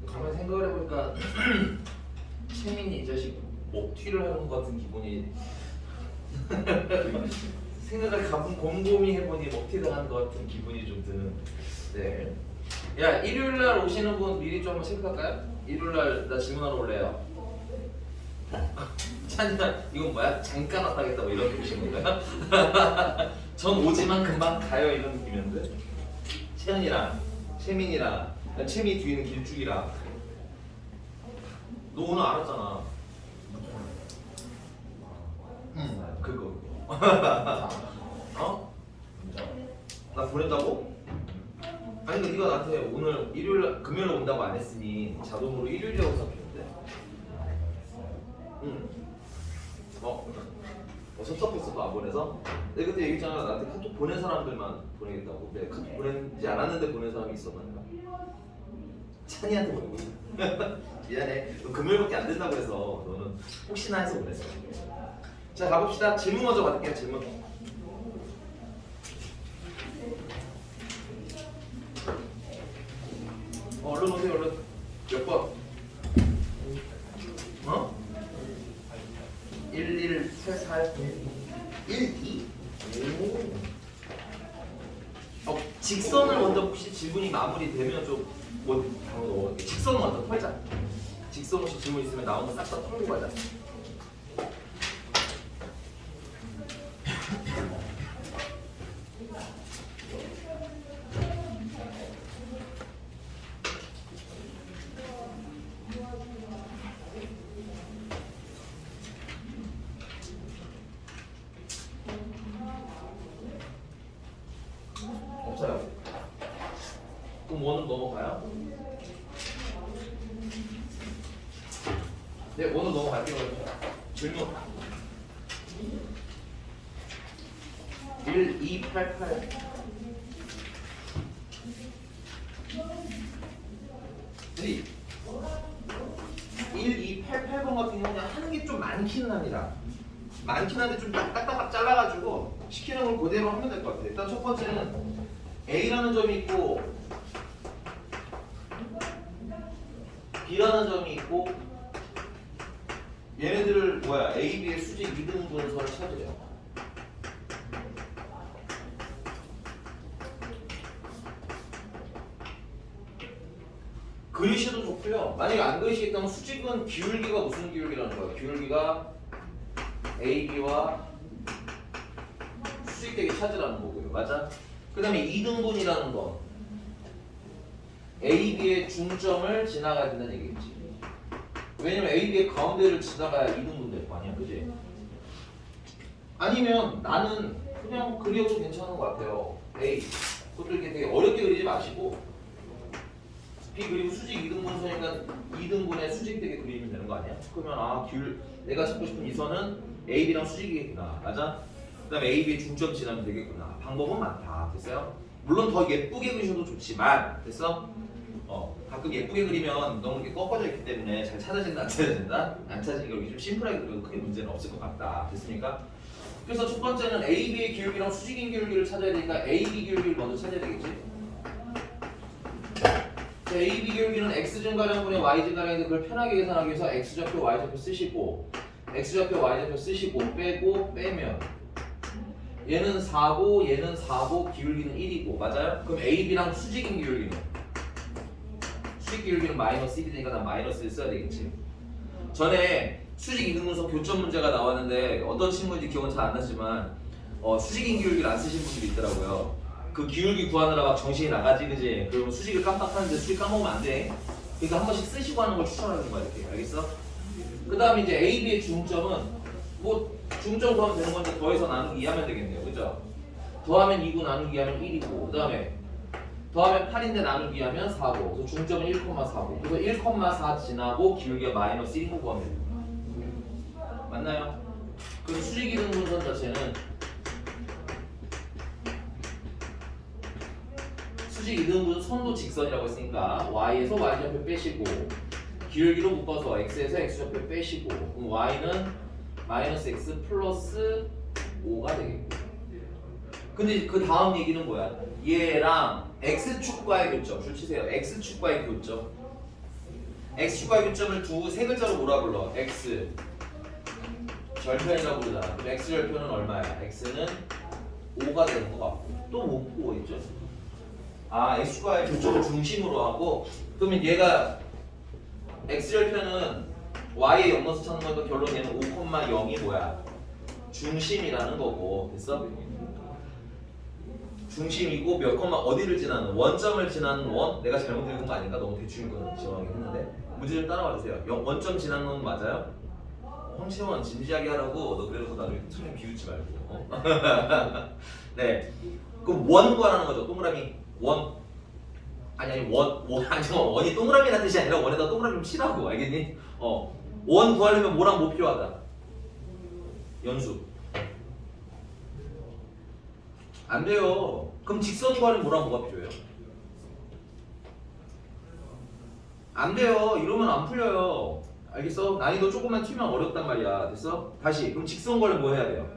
가만 생각을 해보니까 채민이 이 자식 먹튀를 하는 것 같은 기분이 생각을 곰곰이 해보니 먹튀 당하는 것 같은 기분이 좀 드는. 네. 야, 일요일날 오시는 분 미리 좀 한번 체크할까요? 일요일날 나 질문하러 올래요. 찬이가 이건 뭐야? 잠깐 왔다겠다 뭐 이런 느낌인 건가요? 전 오지만 금방 가요 이런 느낌이었는데. 채연이랑 채민이랑 채미 뒤에는 길쭉이랑. 너 오늘 알았잖아. 그거. 어? 나 보냈다고? 아니 근데 네가 나한테 오늘 일요일 금요일에 온다고 안 했으니 자동으로 일요일이라고 생각했는데. 응. 섭섭했어 또 안 보내서? 내가 그때 얘기했잖아. 나한테 카톡 보낸 사람들만 보내겠다고. 내가 카톡 보내지 않았는데 보낸 사람이 있었나? 찬이한테 보내고. 미안해. 너 금요일밖에 안 된다고 해서 너는 혹시나 해서 보냈어. 자 가봅시다. 질문 먼저 받을게요. 질문. 얼른 오세요. 얼른. 몇 번? 어? 1188 12? 오. 직선을 먼저 혹시 질문이 마무리되면 좀 직선 먼저 털자. 직선 혹시 질문 있으면 나 오늘 싹 다 털고 가자. 없어요. 그럼 원은 넘어가요? 네, 원은 넘어갈게요. 질문. 1288 1288번 같은 경우는 하는 게 좀 많기는 합니다. 많긴 한데 좀 딱딱딱 잘라가지고 시키는 걸 그대로 하면 될 것 같아요. 일단 첫 번째는 A라는 점이 있고 B라는 점이 있고 얘네들을 A, B의 수직 이등분선을 찾으래요. 그리셔도 좋고요. 만약에 안 그리시겠다면 수직은 기울기가 무슨 기울기라는 거예요? 기울기가 AB와 수직되게 찾으라는 거고요. 맞아? 그 다음에 이등분이라는 거 AB의 중점을 지나가야 된다는 얘기겠지. 왜냐면 AB의 가운데를 지나가야 이등분 될 거 아니야. 그지? 아니면 나는 그냥 그려도 괜찮은 것 같아요. A 그것도 이렇게 되게 어렵게 그리지 마시고 B 그리고 수직 이등분선이니까 이등분에 수직되게 그리면 되는 거 아니야? 그러면 내가 찾고 싶은 이 선은 AB랑 수직이겠구나. 맞아? 그 다음에 AB의 중점 지나면 되겠구나. 방법은 많다. 됐어요? 물론 더 예쁘게 그리셔도 좋지만 됐어? 가끔 예쁘게 그리면 너무 이렇게 꺾어져 있기 때문에 잘 찾아진다 안 찾아진다? 안 찾아지니까 여기 좀 심플하게 그려도 크게 문제는 없을 것 같다. 됐습니까? 그래서 첫 번째는 AB의 기울기랑 수직인 기울기를 찾아야 되니까 AB 기울기를 먼저 찾아야 되겠지? 자, AB 기울기는 X증가량분의 Y증가량인데 그걸 편하게 계산하기 위해서 X좌표 Y좌표 쓰시고 X좌표 Y좌표 쓰시고 빼고 빼면 얘는 4고 얘는 4고 기울기는 1이고 맞아요? 그럼 AB랑 수직인 기울기는 수직 기울기는 마이너스 1이니까 난 마이너스를 써야 되겠지. 전에 수직 이등분선 교점 문제가 나왔는데 어떤 친구인지 기억은 잘 안 나지만 수직인 기울기를 안 쓰신 분들이 있더라고요. 그 기울기 구하느라 막 정신이 나가지 그지? 그러면 수직을 깜빡하는데 수직 까먹으면 안 돼. 그러니까 한 번씩 쓰시고 하는 걸 추천하는 거야 이렇게. 알겠어? 그 다음에 이제 AB의 중점은 중점 구하면 되는 건데 더해서 나누기 2 하면 되겠네요. 그죠? 더하면 2고 나누기 하면 1이고 그 다음에 더하면 8인데 나누기 하면 4고 그래서 중점은 1,4고 그래서 1,4 지나고 기울기가 마이너스 1고 구하면 됩니다. 맞나요? 그럼 수직 이등분선 자체는 수직 이등분 선도 직선이라고 했으니까 y에서 y좌표 빼시고 기울기로 묶어서 x에서 x좌표 빼시고 그럼 y는 마이너스 x 플러스 5가 되겠고 근데 그 다음 얘기는 뭐야? 얘랑 x축과의 교점 줄 치세요. x축과의 교점. x축과의 교점을 세 글자로 뭐라 불러? x 절편이라고 부르잖아. 그럼 x 절편은 얼마야? x는 5가 되는 거 같고 또 뭐 있죠? 아 x축과의 교점을 중심으로 하고 그러면 얘가 x절편은 y의 역너스 찾는 거니까 결론 얘는 5,0이 뭐야? 중심이라는 거고 됐어? 중심이고 몇 컴마 어디를 지나는 원점을 지나는 원? 내가 잘못 읽은 거 아닌가? 너무 대충 지원하긴 했는데 문제 좀 따라와 주세요. 원점 지나는 원 맞아요? 황채원 진지하게 하라고 너 그래서 나중에 처음에 비웃지 말고 네 그럼 원 구하라는 거죠. 동그라미 원 아니 원이 동그라미라는 뜻이 아니라 원에다 동그라미 좀 치라고 알겠니? 원 구하려면 뭐랑 뭐 필요하다? 연수 안 돼요. 그럼 직선 구하려면 뭐랑 뭐가 필요해요? 안 돼요. 이러면 안 풀려요. 알겠어? 난이도 조금만 튀면 어렵단 말이야. 됐어? 다시 그럼 직선 구하려면 뭐 해야 돼요?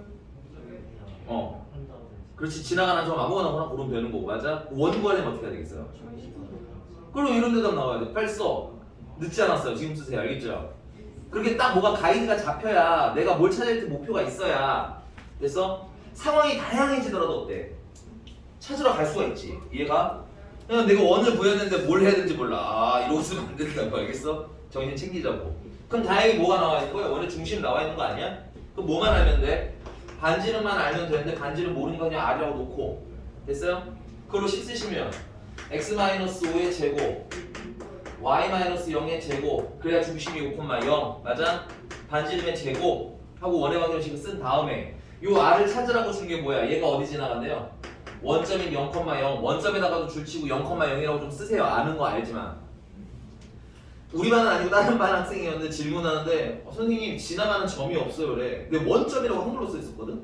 그렇지 지나가는 점 아무거나 하나 고르면 되는 거고 맞아? 원 구하려면 어떻게 해야 되겠어요? 그럼 이런 대답 나와야 돼. 빨리 써. 늦지 않았어요. 지금 쓰세요. 알겠죠? 그렇게 딱 뭐가 가이드가 잡혀야 내가 뭘 찾아야 될 목표가 있어야 됐어? 상황이 다양해지더라도 어때? 찾으러 갈 수가 있지. 이해가? 그냥 내가 원을 구했는데 뭘 해야 되는지 몰라. 아 이러고 쓰면 안 된다고 알겠어? 정신 챙기자고. 그럼 다행히 뭐가 나와 있는 거야? 원의 중심 나와 있는 거 아니야? 그럼 뭐만 알면 돼? 반지름만 알면 되는데 반지름 모르니까 그냥 R이라고 놓고 됐어요? 그걸로 10 쓰시면 x-5의 제곱 y-0의 제곱 그래야 중심이 5,0 맞아? 반지름의 제곱 하고 원의 방정식을 쓴 다음에 요 R을 찾으라고 준 게 뭐야? 얘가 어디 지나간대요? 원점인 0,0 원점에다가도 줄치고 0,0이라고 좀 쓰세요. 아는 거 알지만 우리 반은 아니고 다른 반 학생이었는데 질문하는데 선생님 지나가는 점이 없어요 그래. 근데 원점이라고 한글로 써 있었거든.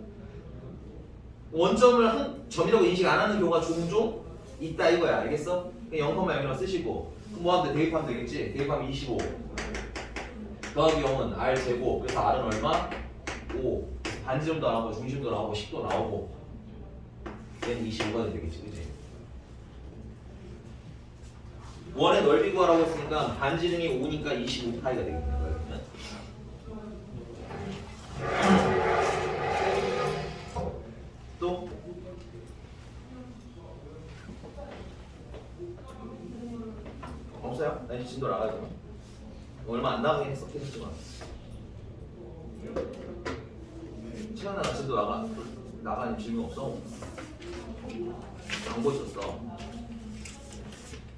원점을 한 점이라고 인식 안 하는 경우가 종종 있다 이거야. 알겠어? 0,0이라고 쓰시고 그럼 뭐 하면 돼? 대입하면 되겠지? 대입하면 25 더하기 0은 R 제곱 그래서 R은 얼마? 5 반지름도 나오고 중심도 나오고 10도 나오고 얘는 25가 되겠지 그치? 원의 넓이 구하라고 했으니까 반지름이 5니까 25파이가 되겠네 그러면 또 없어요? 나 이제 진도 나가죠. 얼마 안 나가긴 했었지만 최근에 나 진도 나가는 질문 없어? 안 보였었어.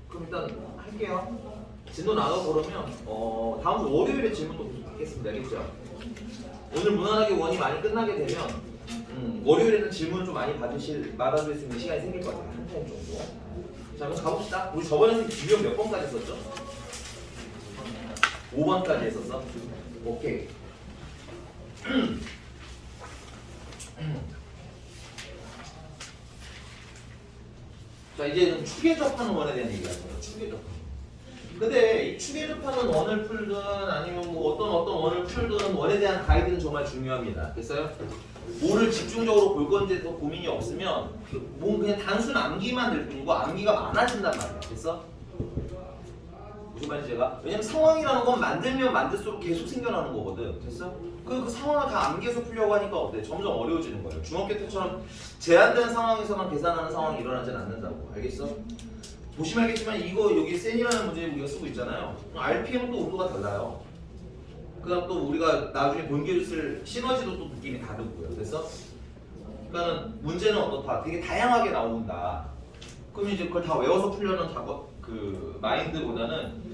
그럼 일단 할게요. 진도 나가고 그러면 다음 주 월요일에 질문도 받겠습니다. 알겠죠? 오늘 무난하게 원이 많이 끝나게 되면 월요일에는 질문을 좀 많이 받아줄 수 있는 시간이 생길 것 같아요. 한 타임 정도. 자 그럼 가봅시다. 우리 저번에 기억 몇 번까지 했었죠? 5번까지 했었어? 오케이. 자 이제는 축에 접하는 원에 대한 얘기가 있어요. 축에 접하는. 근데 이 축에 접하는 원을 풀든 아니면 뭐 어떤 원을 풀든 원에 대한 가이드는 정말 중요합니다. 됐어요? 뭐를 집중적으로 볼 건지에 더 고민이 없으면 뭐 그냥 단순 암기만 될 뿐이고 암기가 많아진단 말이야. 됐어? 무슨 말인지 제가? 왜냐면 상황이라는 건 만들면 만들수록 계속 생겨나는 거거든. 됐어? 그 상황을 다 암기해서 풀려고 하니까 어때? 점점 어려워지는 거예요. 중학교 때처럼 제한된 상황에서만 계산하는 상황이 일어나진 않는다고. 알겠어? 보시면 알겠지만 이거 여기 센이라는 문제 우리가 쓰고 있잖아요. RPM은 또 온도가 달라요. 그 다음 또 우리가 나중에 본기를 쓸 시너지도 또 느낌이 다르고요. 됐어? 그러니까 문제는 어떻다? 되게 다양하게 나온다. 그럼 이제 그걸 다 외워서 풀려는 작업 그 마인드보다는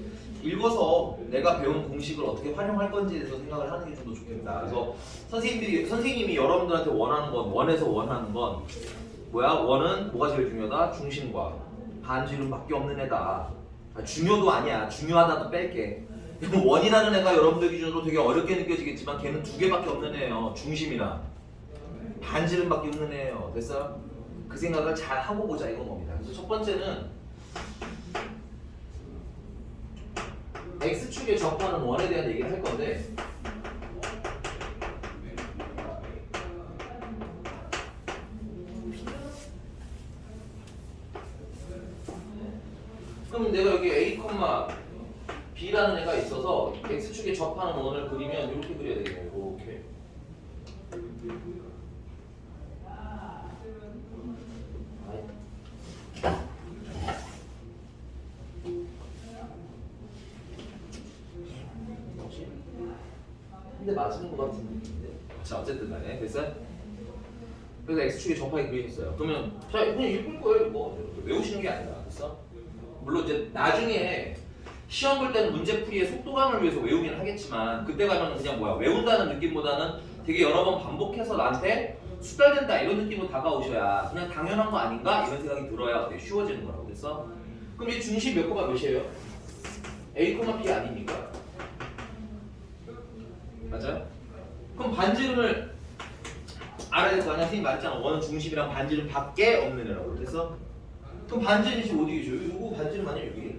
읽어서 내가 배운 공식을 어떻게 활용할 건지에 대해서 생각을 하는 게 좀 더 좋겠다. 그래서 선생님이 여러분들한테 원하는 건 원에서 원하는 건 뭐야? 원은 뭐가 제일 중요하다? 중심과 반지름밖에 없는 애다. 중요도 아니야. 중요하다도 뺄게. 원이라는 애가 여러분들 기준으로 되게 어렵게 느껴지겠지만 걔는 두 개밖에 없는 애예요. 중심이랑 반지름밖에 없는 애예요. 됐어요? 그 생각을 잘 하고 보자 이건 겁니다. 그래서 첫 번째는 X축에 접하는 원에 대한 얘기를 할 건데 그럼 내가 여기 A, B라는 애가 있어서 X축에 접하는 원을 그리면 이렇게 그려야 되겠네요. 이렇게. 근데 맞은 것 같은 느낌인데. 자, 어쨌든 간에 됐어요? 그래서 X축에 접하게 그리셨어요. 그러면 자, 그냥 읽을 거예요. 뭐 외우시는 게 아니라. 됐어? 물론 이제 나중에 시험 볼 때는 문제풀이의 속도감을 위해서 외우긴 하겠지만 그때 가면 그냥 뭐야 외운다는 느낌보다는 되게 여러 번 반복해서 나한테 숙달된다 이런 느낌으로 다가오셔야 그냥 당연한 거 아닌가 이런 생각이 들어야 되게 쉬워지는 거라고. 그래서 그럼 이 중심 몇 코마 몇이에요? A, B 아닙니까? 맞아요? 그럼 반지름을 알아야 될 거 아니야? 선생님 말했잖아. 원은 중심이랑 반지름 밖에 없는 애라고. 그래서 그럼 반지름이 지금 어디겠죠? 이거 반지름 아니야 여기?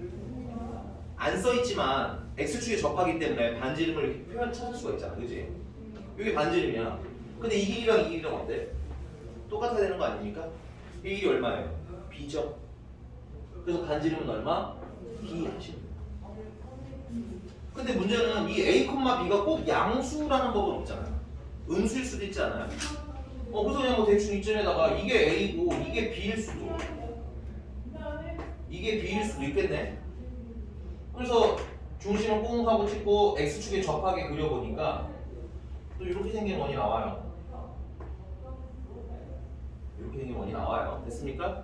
안 써있지만 X축에 접하기 때문에 반지름을 이렇게 표현 찾을 수가 있잖아. 그지? 이게 반지름이야. 근데 이 길이랑 이 길이랑 어때? 똑같아야 되는 거 아닙니까? 이 길이 얼마예요? B죠? 그래서 반지름은 얼마? B 하시면 돼요. 근데 문제는 이 A, B가 꼭 양수라는 법은 없잖아요. 음수일 수도 있지 않아요? 그래서 그냥 뭐 대충 이점에다가 이게 A고 이게 B일 수도 이게 B일 수도 있겠네? 그래서 중심을 꽁 하고 찍고 X축에 접하게 그려보니까 또 이렇게 생긴 원이 나와요. 이렇게 생긴 원이 나와요. 됐습니까?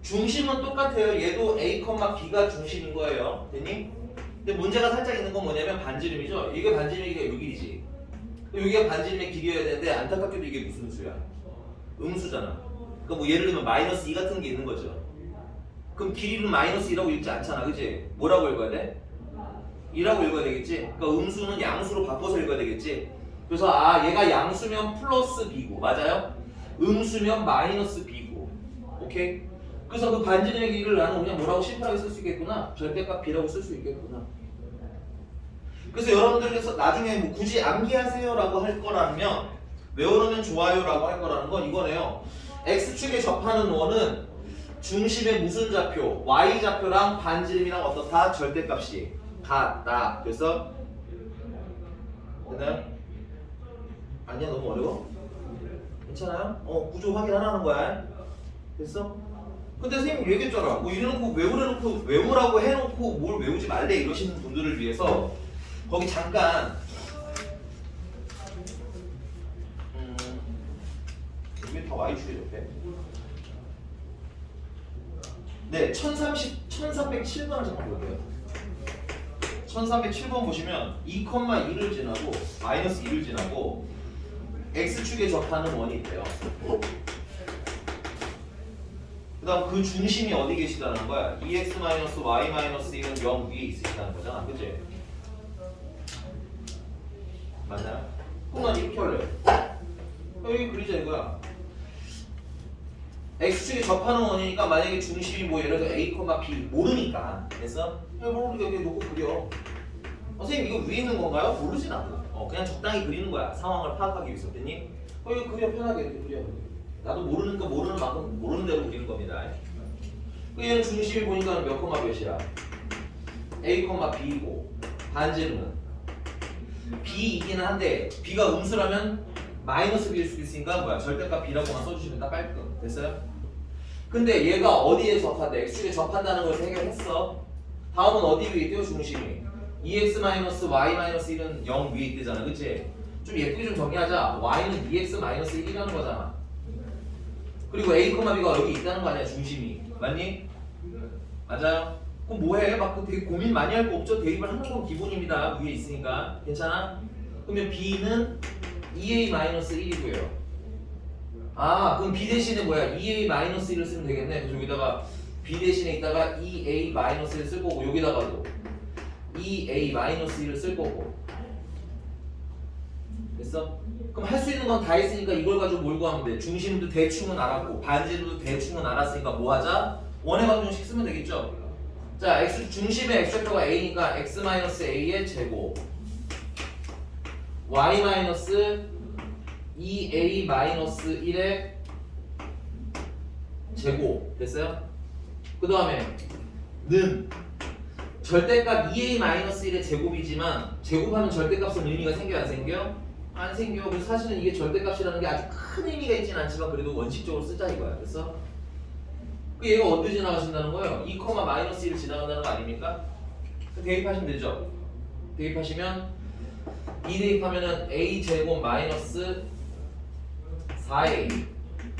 중심은 똑같아요. 얘도 A, B가 중심인 거예요. 됐니? 근데 문제가 살짝 있는 건 뭐냐면 반지름이죠. 이게 반지름이니까 요 길이지. 여기가 반지름의 길이여야 되는데 안타깝게도 이게 무슨 수야? 음수잖아. 그러니까 뭐 예를 들면 마이너스 2 같은 게 있는 거죠. 그럼 길이는 마이너스 2라고 읽지 않잖아. 그치? 뭐라고 읽어야 돼? 2라고 읽어야 되겠지? 그러니까 음수는 양수로 바꿔서 읽어야 되겠지? 그래서 얘가 양수면 플러스 B고 맞아요? 음수면 마이너스 B고 오케이? 그래서 그 반지름의 길이를 나는 그냥 뭐라고 심플하게 쓸 수 있겠구나. 절대값 B라고 쓸 수 있겠구나. 그래서 여러분들께서 나중에 뭐 굳이 암기하세요 라고 할 거라면 외워놓으면 좋아요 라고 할 거라는 건 이거네요. X축에 접하는 원은 중심의 무슨 좌표? Y좌표랑 반지름이랑 어떻다? 절대값이 같다. 그래서 됐나요? 아니야 너무 어려워? 괜찮아요? 구조 확인하라는 거야. 됐어? 근데 선생님 얘기했잖아. 뭐 이래놓고 외우라고 해놓고 뭘 외우지 말래 이러시는 분들을 위해서 거기 잠깐 이게 다 Y축에 접해. 네, 1307번을 잠깐 볼게요. 1307번 보시면 2,2를 지나고 마이너스 2를 지나고 X축에 접하는 원이 있대요. 그 다음 그 중심이 어디 계시다는 거야? 2x-y-1은 0 위에 있으시다는 거잖아. 그치? 맞나요? 그럼 난 이렇게 할래. 여기 그리자 이거야. X축에 접하는 원이니까 만약에 중심이 뭐 예를 들어 A, B 모르니까 그래서 모르니까 여기 놓고 그려. 선생님 이거 위에 있는 건가요? 모르지 나도. 그냥 적당히 그리는 거야. 상황을 파악하기 위해서. 됐니? 이거 그려 편하게 이렇게 그려. 나도 모르니까 모르는 만큼 모르는 대로 그리는 겁니다. 얘는 중심이 보니까 몇 몇이야? A, B이고 반지름은 B이기는 한데 B가 음수라면 마이너스 B일 수도 있으니까 뭐야 절대값 B라고만 써주시면 딱 깔끔. 됐어요? 근데 얘가 어디에 접한대? X축에 접한다는 걸 해결했어. 다음은 어디 위에 있대요? 중심이 2x-y-1은 0 위에 있대잖아. 그치? 좀 예쁘게 좀 정리하자. y는 2x-1이라는 거잖아. 그리고 A, B가 여기 있다는 거 아니야 중심이. 맞니? 맞아요? 그럼 뭐해? 막 되게 고민 많이 할 거 없죠? 대입을 하는 건 기본입니다. 위에 있으니까. 괜찮아? 그러면 B는 2a-1이고요. 그럼 B 대신에 뭐야? 2a-1을 쓰면 되겠네. 그래서 여기다가 B 대신에 있다가 2a-1을 쓸 거고 여기다가도 2a-1을 쓸 거고. 됐어? 그럼 할 수 있는 건 다 했으니까 이걸 가지고 뭘 구하면 돼? 중심도 대충은 알았고 반지름도 대충은 알았으니까 뭐 하자? 원의 방정식 쓰면 되겠죠? 자, 중심의 x좌표가 a니까 x-a의 제곱 y-2a-1의 제곱 됐어요? 그 다음에 절대값 2a-1의 제곱이지만 제곱하면 절대값은 의미가 생겨 안 생겨? 안 생겨. 그래서 사실은 이게 절대값이라는 게 아주 큰 의미가 있지는 않지만 그래도 원칙적으로 쓰자 이거야. 그래서 그 얘가 어디 지나가신다는 거예요? 2,-1을 지나간다는 거 아닙니까? 대입하시면 되죠. 대입하시면 2 대입하면은 a 제곱 마이너스 4a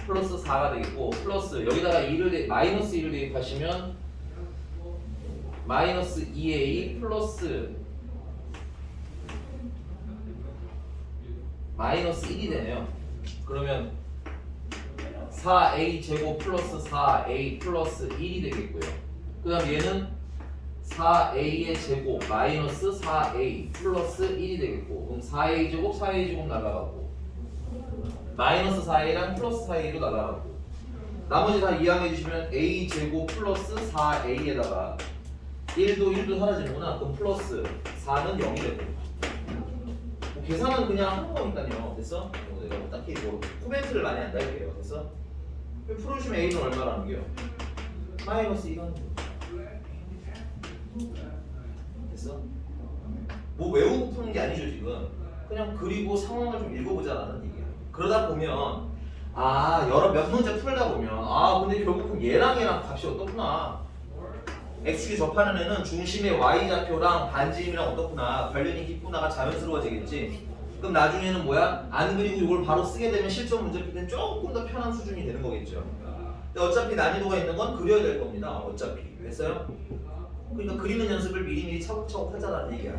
플러스 4가 되겠고 플러스 여기다가 2를 마이너스 1을 대입하시면 마이너스 2a 플러스 마이너스 1이 되네요. 그러면 4a 제곱 플러스 4a 플러스 1이 되겠고요. 그 다음 얘는 4a의 제곱 마이너스 4a 플러스 1이 되겠고 그럼 4a 제곱 4a 제곱 날아가고 마이너스 4a랑 플러스 4a로 날아가고 나머지 다 이항해 주시면 a 제곱 플러스 4a에다가 1도 사라지는구나. 그럼 플러스 4는 0이 되고 뭐 계산은 그냥 하는 거니까요. 됐어? 내가 뭐 딱히 뭐 코멘트를 많이 안 달게요. 됐어? 풀어주시면 a는 얼마라는 게요? 마이너스 1은 됐어? 뭐 외우고 푸는 게 아니죠 지금. 그냥 그리고 상황을 좀 읽어보자라는 얘기야. 그러다 보면 여러 몇 문제 풀다 보면 근데 결국은 얘랑 값이 어떻구나. x축에 접하는 애는 중심의 y좌표랑 반지름이랑 어떻구나. 관련이 깊구나가 자연스러워지겠지. 그럼 나중에는 뭐야? 안 그리고 이걸 바로 쓰게 되면 실전 문제 풀 때는 조금 더 편한 수준이 되는 거겠죠. 근데 어차피 난이도가 있는 건 그려야 될 겁니다. 어차피. 됐어요? 그러니까 그리는 연습을 미리미리 차곡차곡 하자라는 얘기야.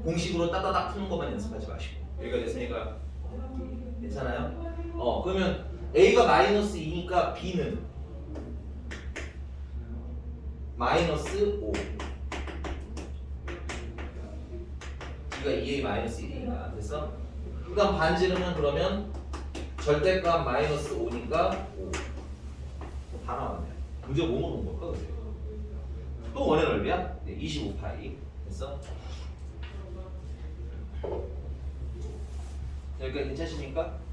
공식으로 따다닥 푸는 것만 연습하지 마시고. 여기가 됐으니까 괜찮아요? 그러면 a가 마이너스 2니까 b는 마이너스 5 b가 2a 마이너스 1이니까 됐어? 그 다음 반지름은 그러면 절대값 마이너스 5니까 5 다 나왔네. 문제가 뭐 물어본 걸까 그래? 또 원의 넓이야? 네, 25파이 됐어? 여기까지 괜찮으십니까?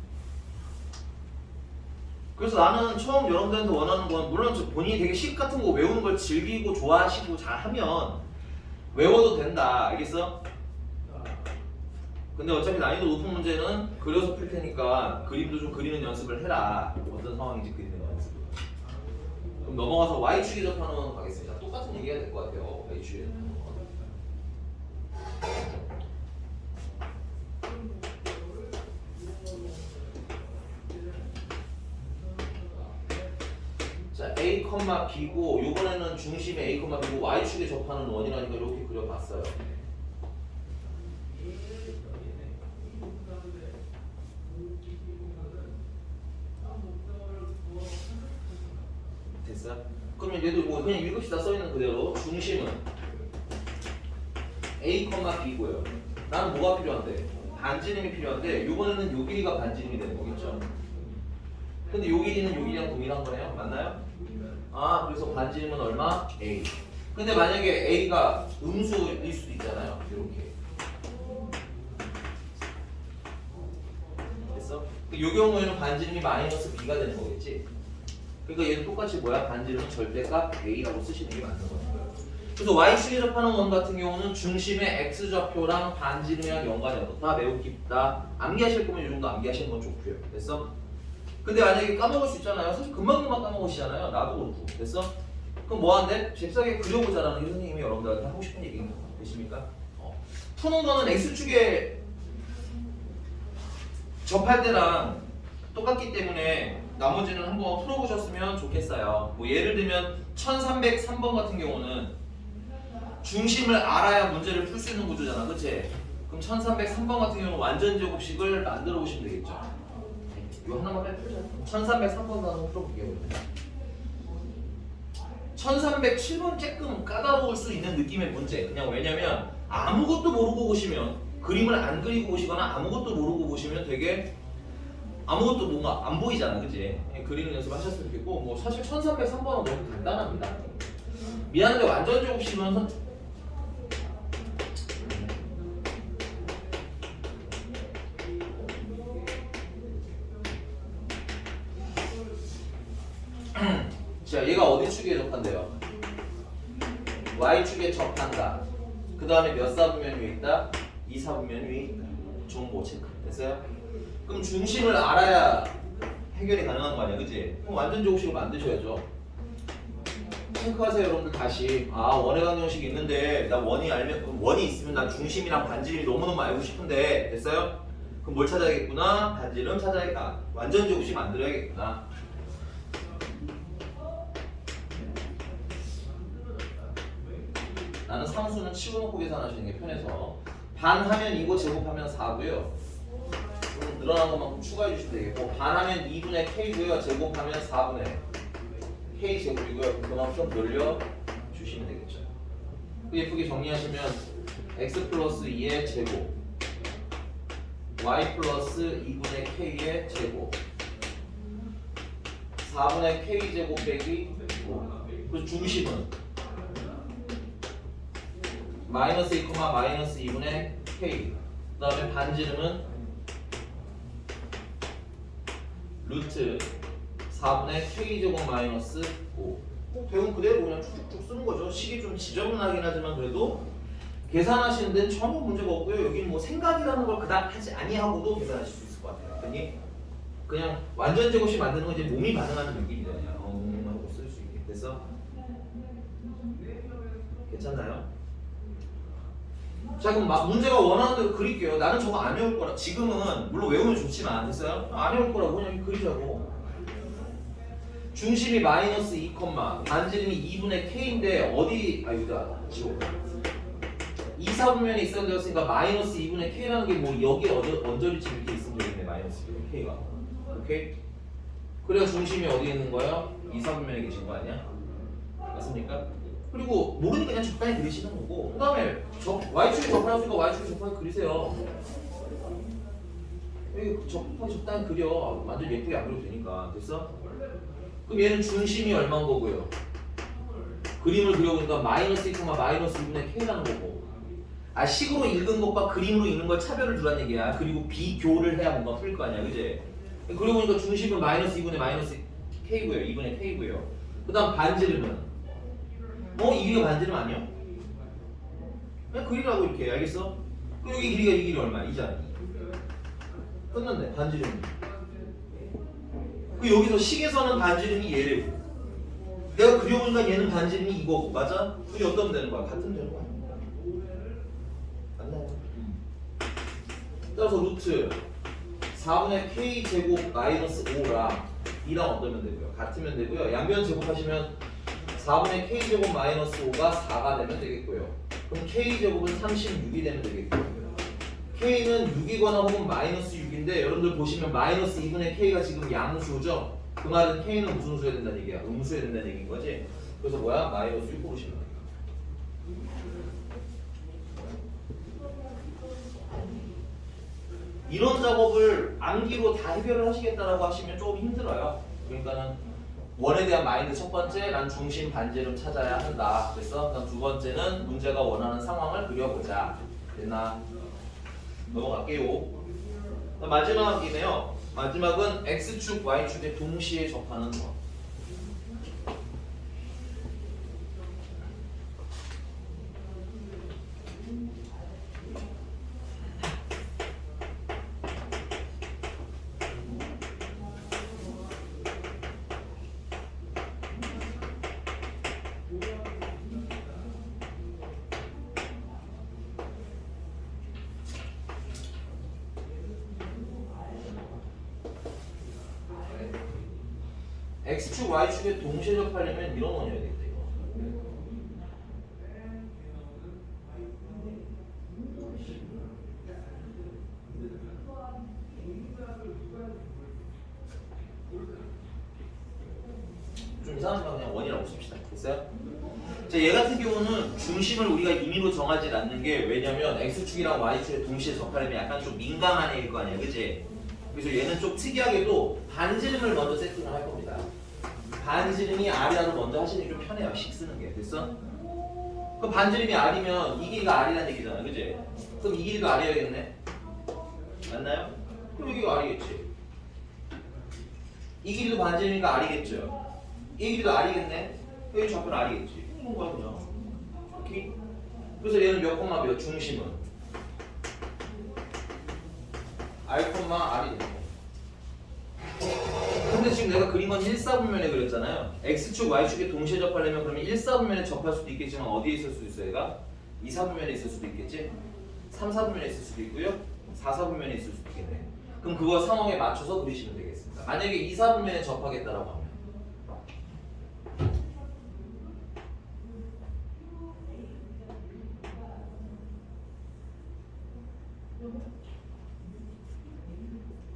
그래서 나는 처음 여러분들한테 원하는 건 물론 본인이 되게 식 같은 거 외우는 걸 즐기고 좋아하시고 잘하면 외워도 된다. 알겠어? 근데 어차피 난이도 높은 문제는 그려서 풀 테니까 그림도 좀 그리는 연습을 해라. 어떤 상황인지 그리는 연습. 그럼 넘어가서 Y축에 접하는 건 가겠습니다. 똑같은 얘기가 될 것 같아요. Y축에 접하는 건. 자, A, B고 이번에는 중심에 A, B고 Y축에 접하는 원이라니까 이렇게 그려봤어요. 됐어? 그러면 얘도 뭐 그냥 읽읍시다. 써있는 그대로 중심은 A, B고요. 나는 뭐가 필요한데? 반지름이 필요한데 이번에는 요 길이가 반지름이 되는 거겠죠? 근데 요 길이는 요 길이랑 동일한 거네요? 맞나요? 그래서 반지름은 얼마? A. 근데 만약에 A가 음수일 수도 있잖아요. 이렇게. 됐어? 이 경우에는 반지름이 마이너스 B가 되는 거겠지? 그러니까 얘도 똑같이 뭐야? 반지름은 절대값 A라고 쓰시는 게 맞는 거예요. 그래서 Y축에 접하는 원 같은 경우는 중심의 X좌표랑 반지름이랑 연관이 어떻다? 매우 깊다. 암기하실 거면 이 정도 암기하시는 건 좋고요. 됐어? 근데 만약에 까먹을 수 있잖아요. 사실 금방금방 까먹으시잖아요. 나도 그렇고. 됐어? 그럼 뭐한대? 잽싸게 그려보자라는 이 선생님이 여러분들한테 하고 싶은 얘기 되십니까? 푸는 거는 X축에 접할 때랑 똑같기 때문에 나머지는 한번 풀어보셨으면 좋겠어요. 뭐 예를 들면 1303번 같은 경우는 중심을 알아야 문제를 풀 수 있는 구조잖아. 그치? 그럼 1303번 같은 경우는 완전 제곱식을 만들어 보시면 되겠죠. 이거 하나만 빼보자. 1303번도 한번 풀어볼게요. 1307번 조금 까다로울 수 있는 느낌의 문제. 그냥 왜냐면 아무것도 모르고 보시면 그림을 안 그리고 오시거나 아무것도 모르고 보시면 되게 아무것도 뭔가 안 보이잖아. 그치? 그리는 연습 하셨으면 좋겠고 뭐 사실 1303번은 너무 간단합니다. 미안한데 완전 제곱식은 자, 얘가 어디 축에 접한대요? y축에 접한다. 그 다음에 몇 사분면 위에 있다? 2사분면 위에 있다. 정보 체크. 됐어요? 그럼 중심을 알아야 해결이 가능한 거 아니야, 그치? 그럼 완전 제곱식을 만드셔야죠. 체크하세요, 여러분들. 다시 원의 방정식이 있는데 나 원이 있으면 난 중심이랑 반지름이 너무너무 알고 싶은데, 됐어요? 그럼 뭘 찾아야겠구나? 반지름 찾아야겠다. 완전 제곱식 만들어야겠구나. 나는 상수는 치워놓고 계산하시는 게 편해서 반하면 2고 제곱하면 4고요. 늘어난 것만큼 추가해 주시면 되겠고, 반하면 2분의 k고요. 제곱하면 4분의 k 제곱이고요. 그만큼 늘려 주시면 되겠죠. 예쁘게 정리하시면 x 플러스 2의 제곱, y 플러스 2분의 k의 제곱, 4분의 k 제곱 빼기 5. 그리고 중심은 마이너스 2, 마이너스 2분의 k. 그 다음에 반지름은 루트 4분의 k제곱 마이너스 5. 대응 그대로 그냥 쭉쭉 쓰는 거죠. 식이 좀 지저분하긴 하지만 그래도 계산하시는 데는 전혀 문제가 없고요. 여기는 뭐 생각이라는 걸 그닥 하지 아니하고도 계산하실 수 있을 것 같아요. 그냥 완전 제곱식 만드는 건 이제 몸이 반응하는 느낌이다. 하고 쓸 수 있게 돼서 괜찮나요? 자, 그럼 문제가 원하는 대로 그릴게요. 나는 저거 안 외울 거라. 지금은 물론 외우면 좋지만, 됐어요? 안 외울 거라고 그냥 그리자고. 중심이 마이너스 2, 반지름이 2분의 k인데 어디 여기다 지워. 2, 4분면에 있어야 되었으니까 마이너스 2분의 k라는 게 뭐 여기에 언저리치 이렇게 있으면 되겠네. 마이너스 2분의 k가. 오케이? 그래야 중심이 어디 있는 거예요? 2, 4분면에 계신 거 아니야? 맞습니까? 그리고 모르니까 그냥 적당히 그리시는 거고, 그 다음에 y축에 접하니까 y축에 접하게 그리세요. 여기 적당히 그려. 완전 예쁘게 안 그려도 되니까. 됐어? 그럼 얘는 중심이 얼마인 거고요? 그림을 그려보니까 마이너스 2, 마이너스 2분의 k라는 거고, 식으로 읽은 것과 그림으로 읽는 걸 차별을 두란 얘기야. 그리고 비교를 해야 뭔가 풀릴 거 아니야, 그지? 그려보니까 중심은 마이너스 2분의 마이너스 k고요. 2분의 k고요. 그 다음 반지름은 이 길이가 반지름 아니야? 그냥 그리라고 이렇게. 알겠어? 그럼 여기 길이가 이 길이 얼마야? 2잖아. 끝났네. 반지름. 그 여기서 식에서는 반지름이 얘래고, 내가 그려보니까 얘는 반지름이 이거고, 맞아? 그게 어떠면 되는 거야? 같으면 되는 거야. 맞나요? 따라서 루트 4분의 k 제곱 마이너스 5랑 2랑 어떠면 되고요? 같으면 되고요. 양변 제곱하시면 4분의 k제곱 마이너스 5가 4가 되면 되겠고요. 그럼 k제곱은 36이 되면 되겠고요. k는 6이거나 혹은 마이너스 6인데 여러분들 보시면 마이너스 2분의 k가 지금 양수죠? 그 말은 k는 무슨 수여야 된다는 얘기야? 음수여야 된다는 얘기인 거지? 그래서 뭐야? 마이너스 6 고르시면 돼요. 이런 작업을 암기로 다 해결을 하시겠다라고 하시면 조금 힘들어요. 그러니까는 원에 대한 마인드 첫 번째, 난 중심 반지름 찾아야 한다. 그래서 그다음 두 번째는 문제가 원하는 상황을 그려보자. 됐나? 넘어갈게요. 마지막이네요. 마지막은 x축, y축에 동시에 접하는 거. x축, y축에 동시에 접하려면 이런 원이어야 되겠다. 이거. 좀 이상하지만 그냥 원이라고 씁시다. 됐어요? 자, 얘 같은 경우는 중심을 우리가 임의로 정하지 않는 게, 왜냐면 x축이랑 y축에 동시에 접하려면 약간 좀 민감한 애일 거 아니야, 그치? 그래서 얘는 좀 특이하게도 반지름을 먼저 세팅을 할 겁니다. 반지름이 R이라도 먼저 하시는 게 좀 편해요. 식 쓰는 게. 됐어? 그럼 반지름이 R이면 이 길이가 R이라는 얘기잖아. 그치? 그럼 이 길이도 R이어야겠네? 맞나요? 그럼 여기가 R이겠지. 이 길이도 반지름이니까 R이겠죠. 이 길이도 R이겠네? 여기 좌표는 R이겠지. 이런 거야 그냥. 정확히. 그래서 얘는 몇 콤마 몇? 중심은 R, R이 되고. 근데 지금 내가 그린 건 1사분면에 그렸잖아요. X축, Y축에 동시에 접하려면 그러면 1사분면에 접할 수도 있겠지만 어디에 있을 수도 있어요? 얘가 2사분면에 있을 수도 있겠지? 3사분면에 있을 수도 있고요. 4사분면에 있을 수도 있겠네. 그럼 그거 상황에 맞춰서 그리시면 되겠습니다. 만약에 2사분면에 접하겠다라고 하면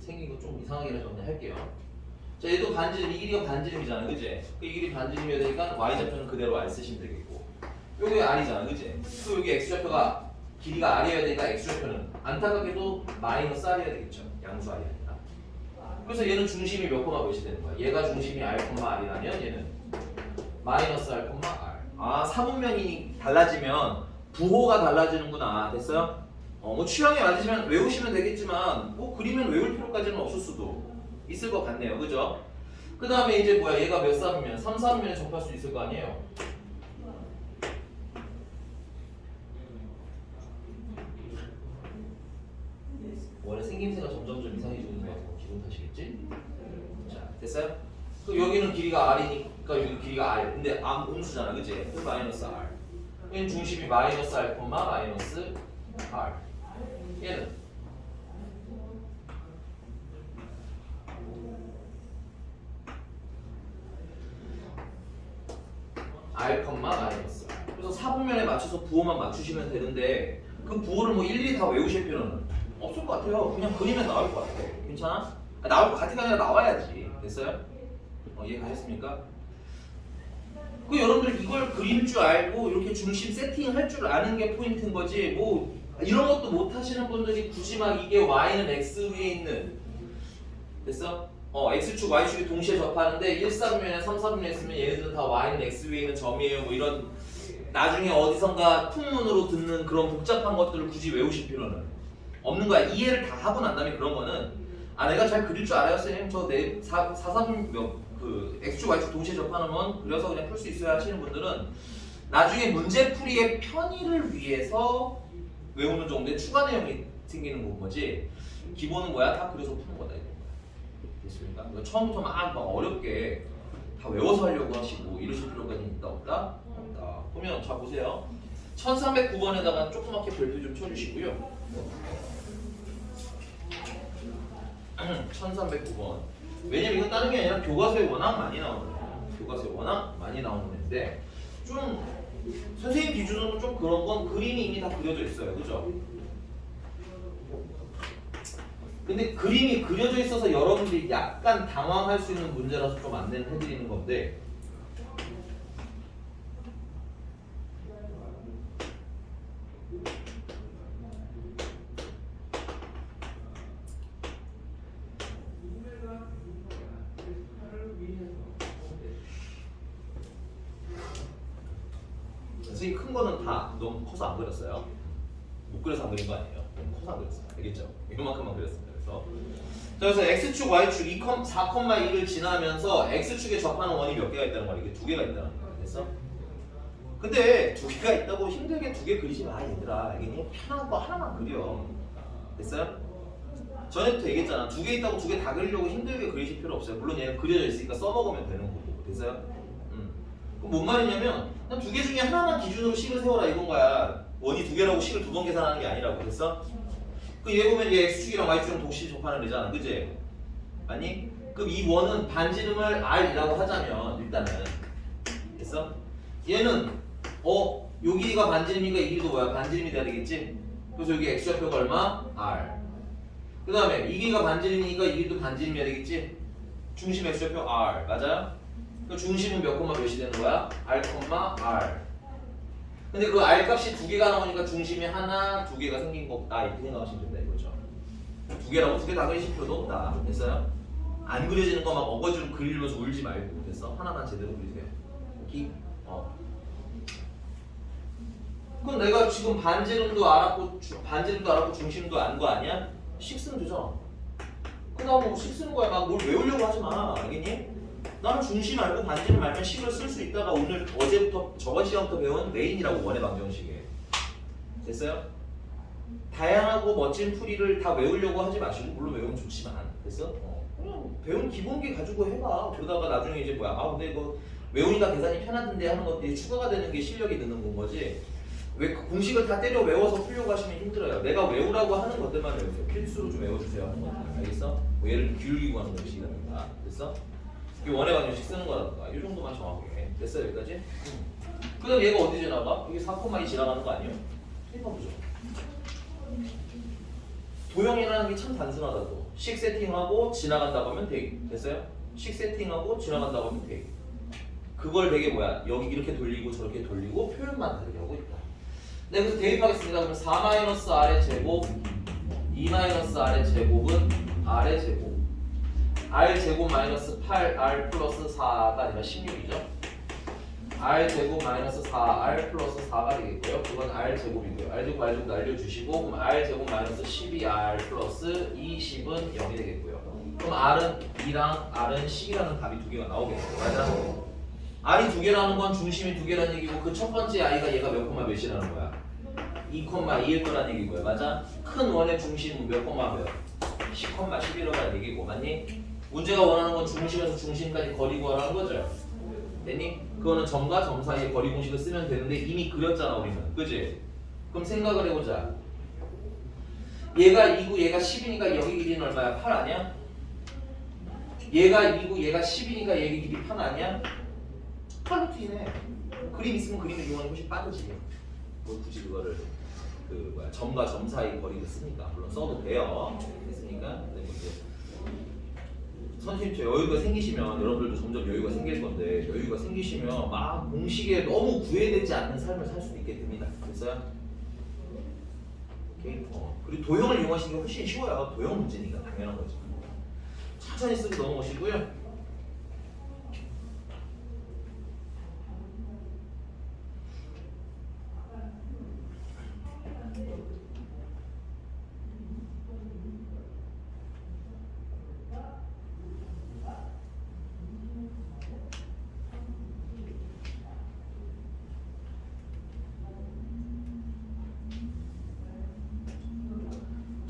생긴 거 좀 이상하게 정리할게요. 자, 얘도 반지름, 이 길이가 반지름이잖아, 그지? 그 이 길이 반지름이어야 되니까 y좌표는 그대로 r 쓰시면 되겠고, 요게 r이잖아, 그지? 또 여기 x좌표가 길이가 r이어야 되니까 x좌표는 안타깝게도 마이너스 r이어야 되겠죠, 양수 r이 아니라. 그래서 얘는 중심이 몇 콤마 몇이 되는 거야? 얘가 중심이 r, r이라면 얘는 마이너스 r, r. 아, 사분면이 달라지면 부호가 달라지는구나. 됐어요? 뭐 취향에 맞으시면 외우시면 되겠지만 뭐 그리면 외울 필요까지는 없을 수도 있을 것 같네요. 그죠? 그 다음에 이제 뭐야, 얘가 몇 사분면? 3사분면에 접할 수 있을 거 아니에요? 원래 생김새가 점점 좀 이상해지는 거 같고 기분 탓이겠지? 자, 됐어요? 그 여기는 길이가 r이니까 여기 길이가 r. 근데 음수잖아, 그치? 그 마이너스 r. 얘는 중심이 마이너스 r, 마이너스 r. 얘는 r, 마이너스 r. 그래서 사분면에 맞춰서 부호만 맞추시면 되는데 그 부호를 뭐 일일이 다 외우실 필요는 없을 것 같아요. 그냥 그리면 나올 것 같아. 괜찮아? 나올 것 같은 게 아니라 나와야지. 됐어요? 이해가셨습니까? 그 여러분들 이걸 그릴 줄 알고 이렇게 중심 세팅할 줄 아는 게 포인트인 거지. 뭐 이런 것도 못 하시는 분들이 굳이 막 이게 y는 x 위에 있는, 됐어? x축, y축이 동시에 접하는데 1사분면에 3사분면에 있으면 얘네들은 다 y는 x 위에 있는 점이에요. 뭐 이런 나중에 어디선가 풍문으로 듣는 그런 복잡한 것들을 굳이 외우실 필요는 없는 거야. 이해를 다 하고 난 다음에 그런 거는 내가 잘 그릴 줄 알아요, 쌤. 저 내 4사분 그 x축, y축 동시에 접하면 그려서 그냥 풀 수 있어야 하시는 분들은 나중에 문제풀이의 편의를 위해서 외우는 정도의 추가 내용이 생기는 거지. 기본은 뭐야? 다 그려서 푸는 거다. 됐습니까? 처음부터 막 어렵게 다 외워서 하려고 하시고 이러실 필요까지는 있다 없다? 없다. 보면 자 보세요. 1309번에다가 조그맣게 별표 좀 쳐주시고요. 1309번. 왜냐면 이건 다른 게 아니라 교과서에 워낙 많이 나오거든요. 교과서에 워낙 많이 나오는 애인데 좀 선생님 기준으로 좀 그런 건 그림이 이미 다 그려져 있어요. 그죠? 근데 그림이 그려져 있어서 여러분들이 약간 당황할 수 있는 문제라서 좀 안내를 해드리는 건데, 선생님 큰 거는 다 너무 커서 안 그렸어요. 못 그려서 안 그린 거 아니에요. 너무 커서 안 그렸어요. 알겠죠? 이만큼만 그렸습니다. 그래서 x축, y축 4,2를 지나면서 x축에 접하는 원이 몇 개가 있다는 거야. 이게 두 개가 있다는 거야. 됐어? 근데 두 개가 있다고 힘들게 두 개 그리지 마, 얘들아. 알겠니? 편한 거 하나만 그려. 됐어요? 전에부터 얘기했잖아. 두 개 있다고 두 개 다 그리려고 힘들게 그리실 필요 없어요. 물론 얘는 그려져 있으니까 써먹으면 되는 거고. 됐어요? 그럼 뭔 말이냐면 난 두 개 중에 하나만 기준으로 식을 세워라 이건 거야. 원이 두 개라고 식을 두 번 계산하는 게 아니라고. 됐어? 그 얘 보면 얘 x축이랑 y축이랑 동시에 접하는 애잖아, 그지? 아니? 그럼 이 원은 반지름을 r이라고 하자면 일단은 됐어? 얘는 요 길이가 반지름이니까 이 길이도 뭐야? 반지름이 돼야 되겠지? 그래서 여기 x좌표가 얼마? r. 그 다음에 이 길이가 반지름이니까 이 길이도 반지름이어야 되겠지? 중심 x좌표 r. 맞아요? 그 중심은 몇 콤마 몇이 되는 거야? r, r. 근데 그 r 값이 두 개가 나오니까 중심이 하나, 두 개가 생긴 거다 이렇게 생각하시면 된다 이거죠. 두 개라고 두 개 다 그리실 필요도 없다. 됐어요? 안 그려지는 거 막 어거지로 그리면서 울지 말고. 됐어? 하나만 제대로 그리세요. 그럼 내가 지금 반지름도 알았고 중심도 안 거 아니야? 식 쓰면 되잖아. 그다음 뭐 식 쓰는 거야. 막 뭘 외우려고 하지 마. 알겠니? 나는 중심 알고 반지름 알면 식을 쓸 수 있다가 오늘 어제부터 저번 시간부터 배운 메인이라고 원의 방정식에 됐어요? 다양하고 멋진 풀이를 다 외우려고 하지 마시고 물론 외우면 좋지만 됐어? 그냥 배운 기본기 가지고 해봐. 그러다가 나중에 이제 뭐야 근데 이거 외우니까 계산이 편하던데 하는 것들이 추가가 되는 게 실력이 느는 건 거지. 왜 공식을 다 때려 외워서 풀려고 하시면 힘들어요. 내가 외우라고 하는 것들만 외우세요. 필수로 좀 외워주세요 하는 것들. 알겠어? 뭐 예를 들면 기울기구 하는 공식이라든가 됐어? 이 원의 방정식 쓰는 거라든가 이 정도만 정확하게 됐어 여기까지? 그 다음 얘가 어디 지나가? 여기 4,2 지나가는 거 아니에요? 해봐보죠. 도형이라는 게 참 단순하다고. 식 세팅하고 지나간다고 하면 돼. 됐어요? 식 세팅하고 지나간다고 하면 돼. 그걸 되게 뭐야 여기 이렇게 돌리고 저렇게 돌리고 표현만 다르게 하고 있다. 네, 그래서 대입하겠습니다. 그러면 4-r의 제곱 2-r의 제곱은 r의 제곱 r 제곱 마이너스 8r 플러스 4가 아니라 16이죠. r 제곱 마이너스 4r 플러스 4가 되겠고요. 그건 r 제곱이고요. r 제곱 r 제곱 날려주시고 그럼 r 제곱 마이너스 12r 플러스 20은 0이 되겠고요. 그럼 r은 2랑 r은 10이라는 답이 두 개가 나오겠죠. 맞아? r이 두 개라는 건 중심이 두 개라는 얘기고 그 첫 번째 i가 얘가 몇 콤마 몇이라는 거야? 2,2일 거라는 얘기고요. 맞아? 큰 원의 중심은 몇 콤마 몇? 10,11이라는 얘기고 맞니? 문제가 원하는 건 중심에서 중심까지 거리 구하라는 거죠. 됐니? 그거는 점과 점 사이의 거리 공식을 쓰면 되는데 이미 그렸잖아 우리는. 그지? 그럼 생각을 해보자. 얘가 2고 얘가 10이니까 여기 길이는 얼마야? 8 아니야? 얘가 2고 얘가 10이니까 얘기 길이 8 아니야? 8로 트이네. 그림 있으면 그림을 이용하는 것이 빠르지. 뭐 굳이 그거를 그 뭐야 점과 점 사이 거리를 쓰니까 물론 써도 돼요. 됐으니까. 근데 뭐 이제 선생님 여유가 생기시면 여러분들도 점점 여유가 생길 건데 여유가 생기시면 막 공식에 너무 구애되지 않는 삶을 살 수도 있게 됩니다. 됐어요? 오케이. 그리고 도형을 이용하시는 게 훨씬 쉬워요. 도형 문제니까 당연한 거죠. 천천히 쓰고 넘어오시고요.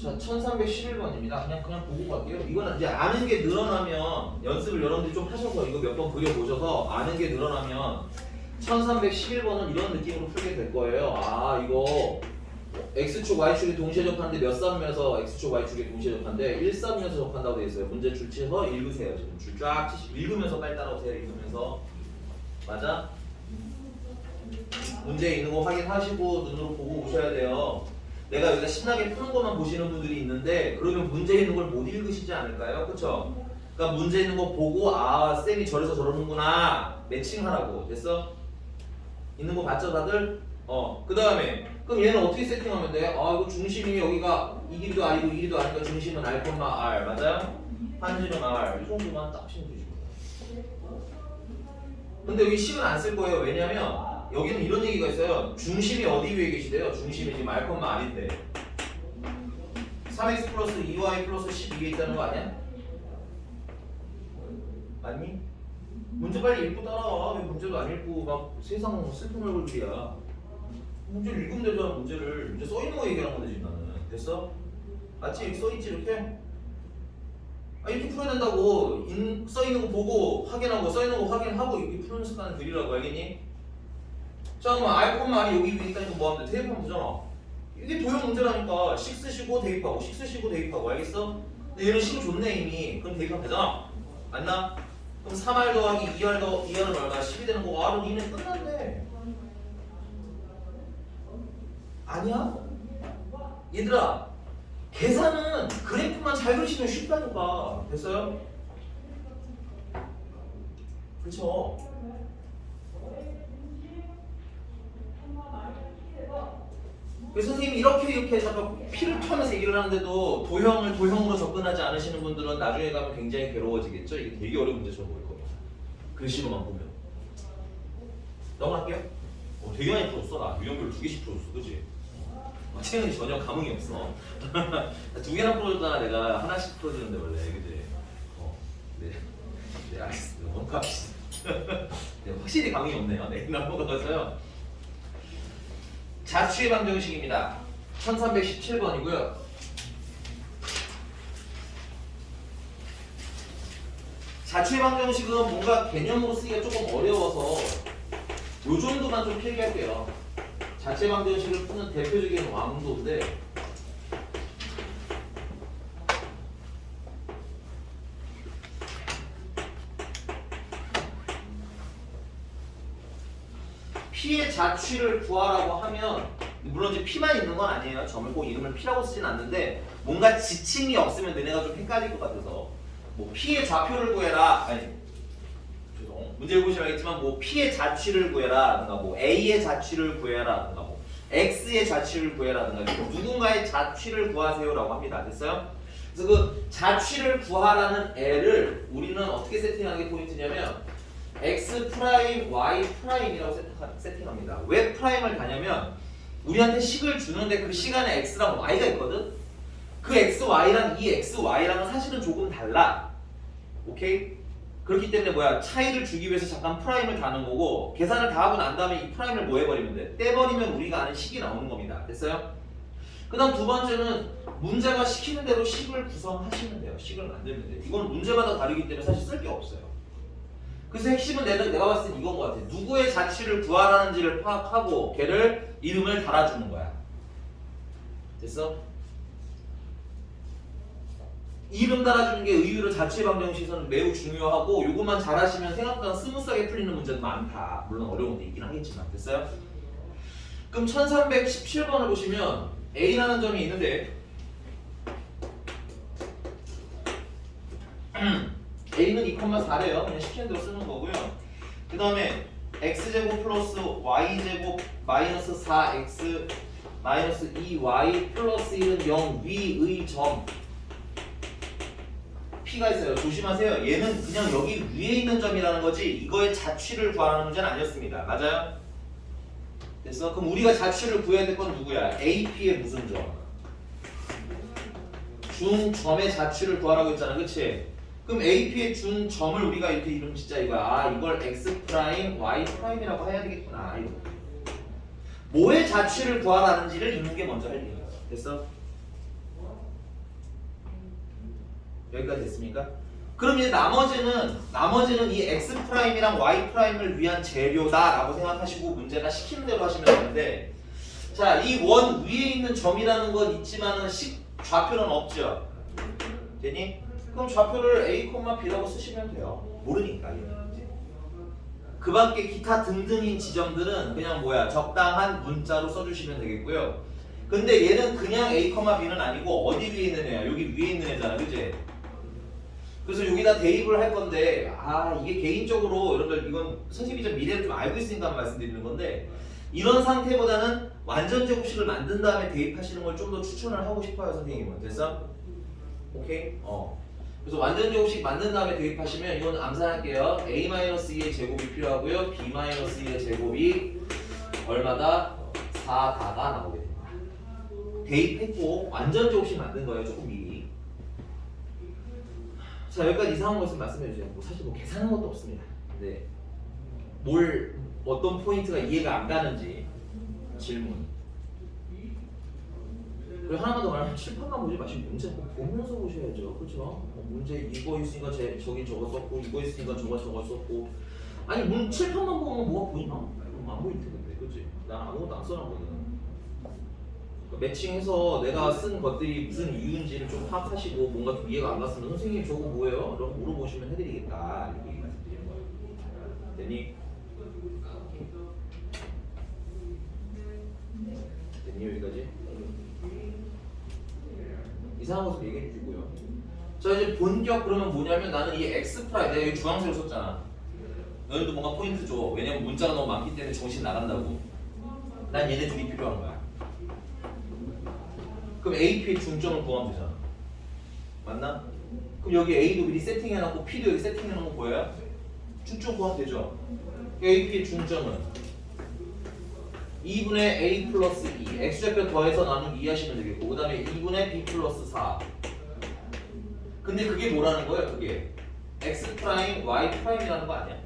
자, 1311번입니다. 그냥 보고 갈게요. 이거는 이제 아는 게 늘어나면 연습을 여러분들이 좀 하셔서 이거 몇 번 그려보셔서 아는 게 늘어나면 1311번은 이런 느낌으로 풀게 될 거예요. 아, 이거 X축, Y축이 동시에 접하는데 몇 쌍면서 X축, Y축이 동시에 접하는데 1쌍면서 접한다고 되어 있어요. 문제 줄 쳐서 읽으세요. 지금 줄 쫙 치시고 읽으면서 빨리 따라오세요. 읽으면서. 맞아? 문제 있는 거 확인하시고 눈으로 보고 오셔야 돼요. 내가 여기다 신나게 푸는 것만 보시는 분들이 있는데 그러면 문제 있는 걸 못 읽으시지 않을까요? 그쵸? 그러니까 문제 있는 거 보고 아 쌤이 저래서 저러는구나 매칭하라고. 됐어? 있는 거 봤죠 다들? 그 다음에 그럼 얘는 어떻게 세팅하면 돼? 아 이거 중심이 여기가 이 길이도 R이고 이 길이도 R이니까 중심은 R, R 맞아요? 반지름 R 이 정도만 딱 치면 되죠. 근데 여기 식은 안 쓸 거예요. 왜냐면 여기는 이런 얘기가 있어요. 중심이 어디 위에 계시대요? 중심이 지금 R, R인데 3x 플러스 2y 플러스 10 위에 있다는 거 아니야? 아니? 문제 빨리 읽고 따라와. 왜 문제도 안 읽고 막 세상 슬픈 얼굴들이야. 문제를 읽으면 되잖아. 문제를 문제 써있는 거 얘기하는 건데 지금 나는. 됐어? 맞지? 여기 써있지 이렇게? 아 이렇게 풀어야 된다고. 써있는 거 보고 확인하고 써있는 거 확인하고 이렇게 푸는 습관을 들이라고. 알겠니? 자 그럼 R, R이 여기 위에 있다니까 뭐 하면 돼? 대입하면 되잖아. 이게 도형 문제라니까. 식 쓰시고 대입하고 식 쓰시고 대입하고. 알겠어? 근데 얘는 식을 줬네 이미. 그럼 대입하면 되잖아. 맞나? 그럼 3R 더하기 2R은 얼마? 10이 되는 거고 R은 2는 끝났네. 아니야? 얘들아 계산은 그래프만 잘 그리시면 쉽다니까. 됐어요? 그쵸? 그래서 선생님이 이렇게 자꾸 피를 토하면서 얘기를 하는데도 도형으로 접근하지 않으시는 분들은 나중에 가면 굉장히 괴로워지겠죠? 이게 되게 어려운 문제처럼 보일 겁니다. 글씨로만 보면. 넘어갈게요. 되게 많이 풀었어. 나 유형별 2개씩 풀었어. 그치? 채은이 전혀 감흥이 없어. 2개나 풀어줬잖아. 내가 하나씩 풀어주는데 원래. 그치? 네. 네, 알겠습니다. 넘어갑시다. 네, 확실히 감이 없네요. 네, 넘어가서요. 자취의 방정식입니다. 1317번이고요. 자취의 방정식은 뭔가 개념으로 쓰기가 조금 어려워서 요 정도만 좀 필기할게요. 자취의 방정식을 푸는 대표적인 왕도인데 P의 자취를 구하라고 하면 물론 이제 P만 있는 건 아니에요. 점을 꼭 이름을 P라고 쓰진 않는데 뭔가 지칭이 없으면 너네가 좀 헷갈릴 것 같아서 뭐 P의 좌표를 구해라 아니 죄송 문제를 보시면 알겠지만 뭐 P의 자취를 구해라든가 뭐 A의 자취를 구해라든가 뭐 X의 자취를 구해라든가 누군가의 자취를 구하세요라고 합니다. 됐어요? 그래서 그 자취를 구하라는 애를 우리는 어떻게 세팅하는 게 포인트냐면 X 프라임, Y 프라임이라고 세팅합니다. 왜 프라임을 가냐면 우리한테 식을 주는데 그 시간에 X랑 Y가 있거든? 그 X, Y랑 이 X, Y랑은 사실은 조금 달라. 오케이? 그렇기 때문에 뭐야 차이를 주기 위해서 잠깐 프라임을 다는 거고 계산을 다 하고 난 다음에 이 프라임을 뭐 해버리면 돼? 떼버리면 우리가 아는 식이 나오는 겁니다. 됐어요? 그 다음 두 번째는 문제가 시키는 대로 식을 구성하시면 돼요. 식을 만들면 돼요. 이건 문제마다 다르기 때문에 사실 쓸 게 없어요. 그래서 핵심은 내가 봤을 때 이건 것 같아. 누구의 자취를 구하라는지를 파악하고 걔를 이름을 달아주는 거야. 됐어? 이름 달아주는 게 의외로 자취의 방정식에서는 매우 중요하고 이것만 잘하시면 생각보다 스무스하게 풀리는 문제도 많다. 물론 어려운 데 있긴 하겠지만. 됐어요? 그럼 1317번을 보시면 A라는 점이 있는데 A는 2,4래요. 그냥 시키는 대로 쓰는 거고요. 그 다음에 x제곱 플러스 y제곱 마이너스 4x 마이너스 2y 플러스 1은 0 위의 점 P가 있어요. 조심하세요. 얘는 그냥 여기 위에 있는 점이라는 거지 이거의 자취를 구하라는 문제는 아니었습니다. 맞아요? 됐어? 그럼 우리가 자취를 구해야 될 건 누구야? AP의 무슨 점? 중점의 자취를 구하라고 했잖아. 그치? 그럼 AP의 준 점을 우리가 이렇게 이름 짓자 이거야. 아 이걸 X 프라임, Y 프라임이라고 해야 되겠구나. 이거. 뭐의 자취를 구하라는지를 읽는 게 먼저 할 일이야. 됐어? 여기까지 됐습니까? 그럼 이제 나머지는 이 X 프라임이랑 Y 프라임을 위한 재료다라고 생각하시고 문제가 시키는 대로 하시면 되는데 자, 이 원 위에 있는 점이라는 건 있지만은 좌표는 없죠. 되니? 그럼 좌표를 A, B라고 쓰시면 돼요. 모르니까 그 밖에 기타 등등인 지점들은 그냥 뭐야 적당한 문자로 써주시면 되겠고요. 근데 얘는 그냥 A, B는 아니고 어디 위에 있는 애야? 여기 위에 있는 애잖아, 그치? 그래서 여기다 대입을 할 건데 이게 개인적으로 여러분들 이건 선생님이 좀 미래를 좀 알고 있으니까 말씀드리는 건데 이런 상태보다는 완전 제곱식을 만든 다음에 대입하시는 걸 좀 더 추천을 하고 싶어요, 선생님은. 됐어? 오케이? 그래서 완전 제곱식 만든 다음에 대입하시면 이건 암산할게요. A-2의 제곱이 필요하고요. B-2의 제곱이 얼마다? 4다가 나오게 됩니다. 대입했고 완전 제곱식 만든 거예요. 조금 미리. 자, 여기까지 이상한 것을 말씀해 주세요. 사실 계산한 것도 없습니다. 근데 어떤 포인트가 이해가 안 가는지 질문. 그리고 하나만 더 말하면 칠판만 보지 마시고 문제 보면서 보셔야죠. 그렇죠? 문제 이거 있으니까 저기 저거 썼고 이거 있으니까 저거 썼고 아니 칠판만 보면 뭐가 보이나? 안 보일 텐데. 그치? 난 아무것도 안 써놨거든. 그러니까 매칭해서 내가 쓴 것들이 무슨 이유인지를 좀 파악하시고 뭔가 좀 이해가 안 갔으면 선생님 저거 뭐예요? 라고 물어보시면 해드리겠다. 이렇게 말씀드리는 거예요. 되니? 여기까지? 이상한 것을 얘기해 주고요. 자 이제 본격 그러면 뭐냐면 나는 이 X 프라임 내가 여기 주황색으로 썼잖아. 너희도 뭔가 포인트 줘. 왜냐면 문자가 너무 많기 때문에 정신 나간다고. 난 얘네 둘이 필요한 거야. 그럼 AP의 중점을 구하면 되잖아. 맞나? 그럼 여기 A도 미리 세팅해놓고 P도 여기 세팅해놓은 거 보여요? 중점 구하면 되죠. AP의 중점은 2분의 A 플러스 2 X좌표 더해서 나누기 2 하시면 되겠고 그 다음에 2분의 B 플러스 4 근데 그게 뭐라는 거예요? 그게 x 프라임 y 프라임이라는 거 아니야?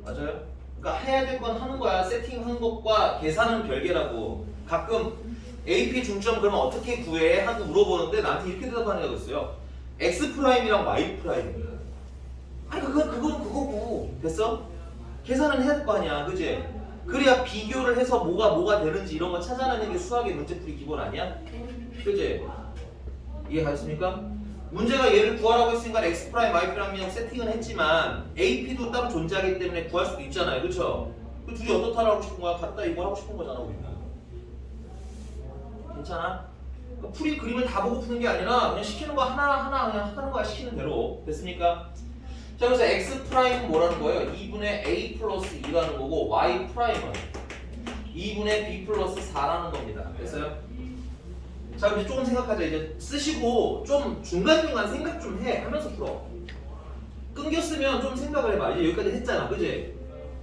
맞아요? 그러니까 해야 될 건 하는 거야. 세팅한 것과 계산은 별개라고. 가끔 AP 중점 그러면 어떻게 구해? 하고 물어보는데 나한테 이렇게 대답하는 애가 있어요. x 프라임이랑 y 프라임이야. 아니 그건 그거고. 됐어? 계산은 해야 될 거 아니야. 그지? 그래야 비교를 해서 뭐가 되는지 이런 거 찾아내는 게 수학의 문제풀이 기본 아니야? 그지? 이해가셨습니까? 문제가 얘를 구하라고 했으니까 x 프라임 y 프라임이라고 세팅은 했지만 AP도 따로 존재하기 때문에 구할 수도 있잖아요. 그쵸? 그 둘이 어떻다 하고 싶은 거야? 같다 이거 하고 싶은 거잖아 우리는. 괜찮아? 그러니까 풀이 그림을 다 보고 푸는 게 아니라 그냥 시키는 거 하나하나 그냥 하는 거야. 시키는 대로. 됐습니까? 자, 그래서 x 프라임은 뭐라는 거예요? 2분의 a 플러스 2라는 거고 y 프라임은 2분의 b 플러스 4라는 겁니다. 됐어요? 자, 이제 조금 생각하자. 이제 쓰시고 좀 중간중간 생각 좀 해 하면서 풀어. 끊겼으면 좀 생각을 해봐. 이제 여기까지 했잖아. 그지?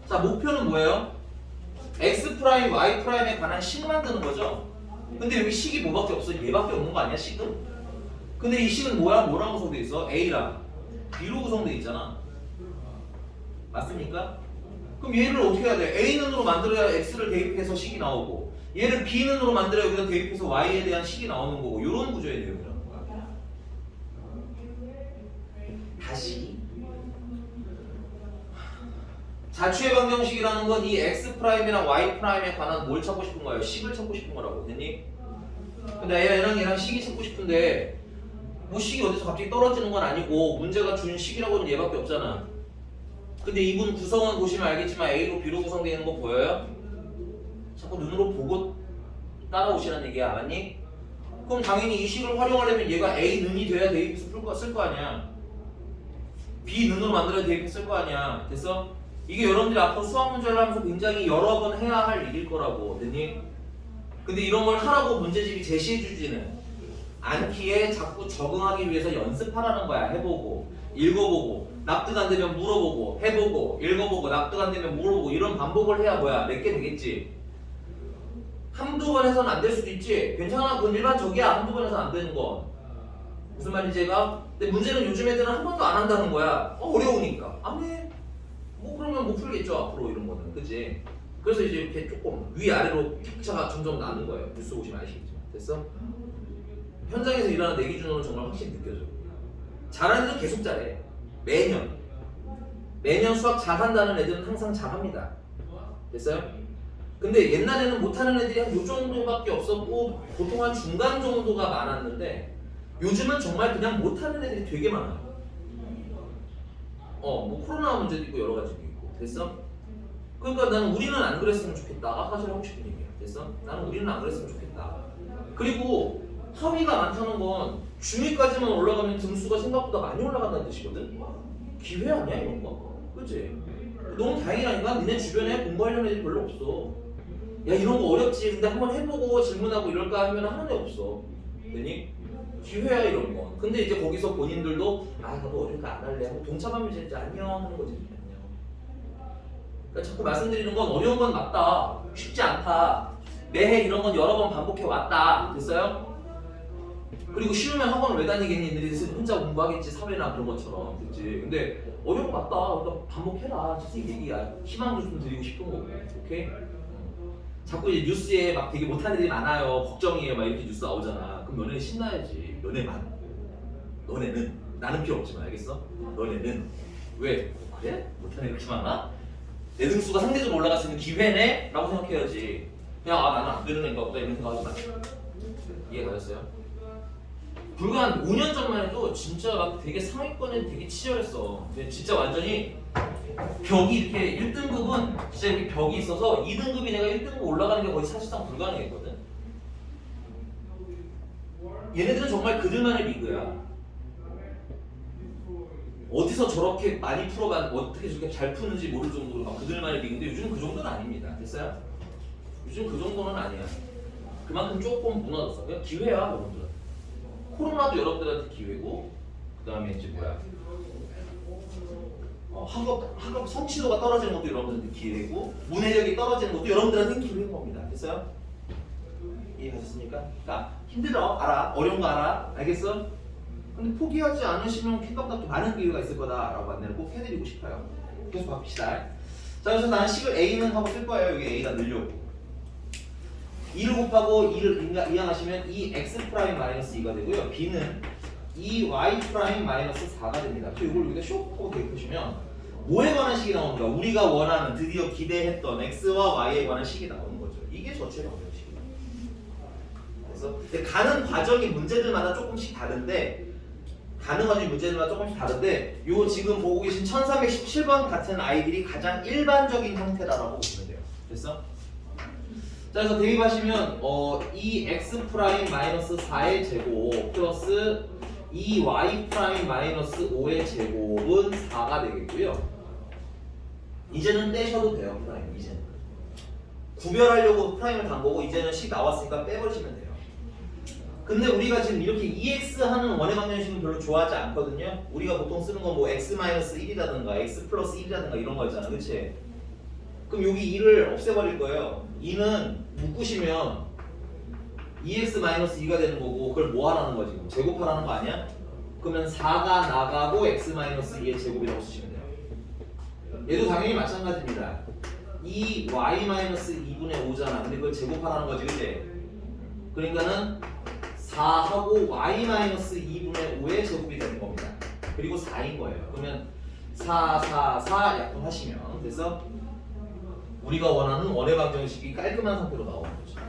자, 목표는 뭐예요? x 프라임 y 프라임에 관한 식 만드는 거죠? 근데 여기 식이 뭐밖에 없어? 얘밖에 없는 거 아니야? 식은? 근데 이 식은 뭐랑 구성되어 있어? a랑 b로 구성되어 있잖아. 맞습니까? 그럼 얘를 어떻게 해야 돼? a는으로 만들어야 x를 대입해서 식이 나오고 얘를 b는으로 만들어야 여기다 대입해서 y에 대한 식이 나오는 거고 이런 구조의 내용이라는 거야. 다시 자취의 방정식이라는 건 이 x 프라임이랑 y 프라임에 관한 뭘 찾고 싶은 거예요? 식을 찾고 싶은 거라고. 됐니? 근데 얘랑 식이 찾고 싶은데 뭐 식이 어디서 갑자기 떨어지는 건 아니고 문제가 준 식이라고는 얘밖에 없잖아. 근데 이분 구성은 보시면 알겠지만 A로 B로 구성되어 있는 거 보여요? 자꾸 눈으로 보고 따라오시라는 얘기야. 맞니? 그럼 당연히 이 식을 활용하려면 얘가 A는이 돼야 대입해서 쓸 거 아니야. B는으로 만들어야 대입했을 거 아니야. 됐어? 이게 여러분들이 앞으로 수학 문제를 하면서 굉장히 여러 번 해야 할 일일 거라고. 됐니? 근데 이런 걸 하라고 문제집이 제시해주지는 않기에 자꾸 적응하기 위해서 연습하라는 거야. 해보고 읽어보고 납득 안 되면 물어보고 해보고 읽어보고 납득 안 되면 물어보고 이런 반복을 해야 뭐야? 맺게 되겠지. 한두 번 해서는 안 될 수도 있지. 괜찮아. 그건 일반적이야. 한두 번 해서는 안 되는 건. 무슨 말인지 제가? 근데 문제는 요즘 애들은 한 번도 안 한다는 거야. 어려우니까. 안 해. 뭐 그러면 못 풀겠죠. 앞으로 이런 거는. 그치? 그래서 이제 이렇게 조금 위아래로 격차가 점점 나는 거예요. 뉴스 보시면 아시겠지만. 됐어? 현장에서 일하는 내 기준으로는 정말 확실히 느껴져. 잘하는 애들은 계속 잘해. 매년 수학 잘한다는 애들은 항상 잘합니다. 됐어요? 근데 옛날에는 못하는 애들이 한 요 정도밖에 없었고 보통 한 중간 정도가 많았는데 요즘은 정말 그냥 못하는 애들이 되게 많아요. 뭐 코로나 문제도 있고 여러 가지도 있고. 됐어? 그러니까 나는 우리는 안 그랬으면 좋겠다. 사실 하고 싶은 얘기야. 됐어? 나는 우리는 안 그랬으면 좋겠다. 그리고 합의가 많다는 건 중위까지만 올라가면 등수가 생각보다 많이 올라간다는 뜻이거든? 기회 아니야 이런 거? 그치? 너무 다행이라니까. 니네 주변에 공부하려는 애들이 별로 없어. 야 이런 거 어렵지. 근데 한번 해보고 질문하고 이럴까 하면 하는 애 없어. 되니? 기회야 이런 거. 근데 이제 거기서 본인들도 나도 어려니까 안 할래 하고 동참하면 이제 안녕 하는 거지. 안녕. 그러니까 자꾸 말씀드리는 건 어려운 건 맞다. 쉽지 않다. 매해 이런 건 여러 번 반복해 왔다. 됐어요? 그리고 쉬우면 학원을 왜 다니겠니? 너희들 혼자 공부하겠지. 사회나 그런 것처럼. 그치? 근데 어려운 거 맞다. 그러니까 반복해라. 선생님 얘기야. 희망도 좀 드리고 싶은 거고. 오케이? 자꾸 이제 뉴스에 막 되게 못하는 애들이 많아요. 걱정이에요. 막 이렇게 뉴스 나오잖아. 그럼 너네는 신나야지. 너네만. 너네는. 나는 필요 없지만 알겠어? 너네는. 왜? 그래? 못하는 애가 그렇게 많아? 내 등수가 상대적으로 올라갔으면 기회네? 라고 생각해야지. 그냥 나는 안 되는 애인가 보다 이런 생각하지 마. 이해가셨어요? 불과 한 5년 전만 해도 진짜 막 되게 상위권에 되게 치열했어. 진짜 완전히 벽이 이렇게 1등급은 진짜 이렇게 벽이 있어서 2등급이 내가 1등급 올라가는 게 거의 사실상 불가능했거든. 얘네들은 정말 그들만의 리그야. 어디서 저렇게 많이 풀어봐 어떻게 저렇게 잘 푸는지 모를 정도로 막 그들만의 리그인데 요즘은 그 정도는 아닙니다. 됐어요? 요즘 그 정도는 아니야. 그만큼 조금 무너졌어. 그냥 기회야 여러분들. 코로나도 여러분들한테 기회고 그 다음에 이제 뭐야 학업 성취도가 떨어지는 것도 여러분들한테 기회고 문해력이 떨어지는 것도 여러분들한테 기회인 겁니다. 됐어요? 이해하셨습니까? 그러니까 힘들어. 알아. 어려운 거 알아. 알겠어? 근데 포기하지 않으시면 핀박답도 많은 기회가 있을 거다라고 안내를 꼭 해드리고 싶어요. 계속 봅시다. 자, 그래서 나는 식을 A는 하고 쓸 거예요. 여기 A가 늘려고. 2를 곱하고 2를 이항하시면 2x 마이너스 2가 되고요. B는 2y 마이너스 4가 됩니다. 그래서 이걸 여기다 쇼 하고 대입하시면 뭐에 관한 식이 나오는 거야? 우리가 원하는 드디어 기대했던 x와 y에 관한 식이 나오는 거죠. 이게 저출의 방정식이에요. 그래서 근데 가는 과정이 문제들마다 조금씩 다른데 요 지금 보고 계신 1317번 같은 아이들이 가장 일반적인 형태라고 보시면 돼요. 됐어? 자, 그래서 대입하시면 2x 마이너스 4의 제곱 플러스 2y 마이너스 5의 제곱은 4가 되겠고요. 이제는 떼셔도 돼요. 프라임 이제는 구별하려고 프라임을 단 거고 이제는 식 나왔으니까 빼버리시면 돼요. 근데 우리가 지금 이렇게 2x 하는 원의 방정식은 별로 좋아하지 않거든요. 우리가 보통 쓰는 건 뭐 x-1이라든가 x 플러스 1이라든가 이런 거 있잖아. 그치? 그럼 여기 2를 없애버릴 거예요. 2는 묶으시면 2x-2가 되는 거고 그걸 뭐 하라는 거지? 제곱하라는 거 아니야? 그러면 4가 나가고 x-2의 제곱이라고 쓰시면 돼요. 얘도 당연히 마찬가지입니다. 2y-2분의 5잖아. 근데 그걸 제곱하라는 거지, 그치? 그러니까는 4하고 y-2분의 5의 제곱이 되는 겁니다. 그리고 4인 거예요. 그러면 4, 4, 4 약분하시면 그래서 우리가 원하는 원의 방정식이 깔끔한 상태로 나오는 거죠.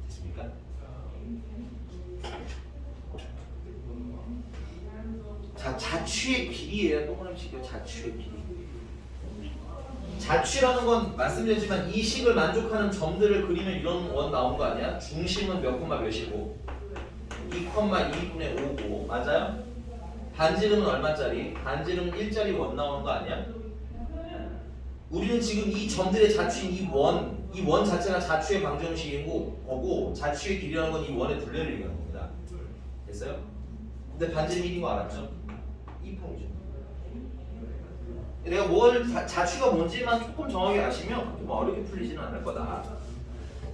됐습니까? 자, 자취의 길이에요. 동그라미식이요. 자취의 길이. 자취라는 건 말씀드렸지만 이 식을 만족하는 점들을 그리면 이런 원 나온 거 아니야? 중심은 몇 콤마 몇이고 2,2분의 5고 맞아요? 반지름은 얼마짜리? 반지름은 1짜리 원 나오는 거 아니야? 우리는 지금 이 점들의 자취인 이 원 자체가 자취의 방정식인 거고 자취의 길이라는 건 이 원의 둘레를 얘기하는 겁니다. 됐어요? 근데 반지름 1인 거 알았죠? 2파이죠. 내가 자취가 뭔지만 조금 정확히 아시면 좀 어렵게 풀리지는 않을 거다.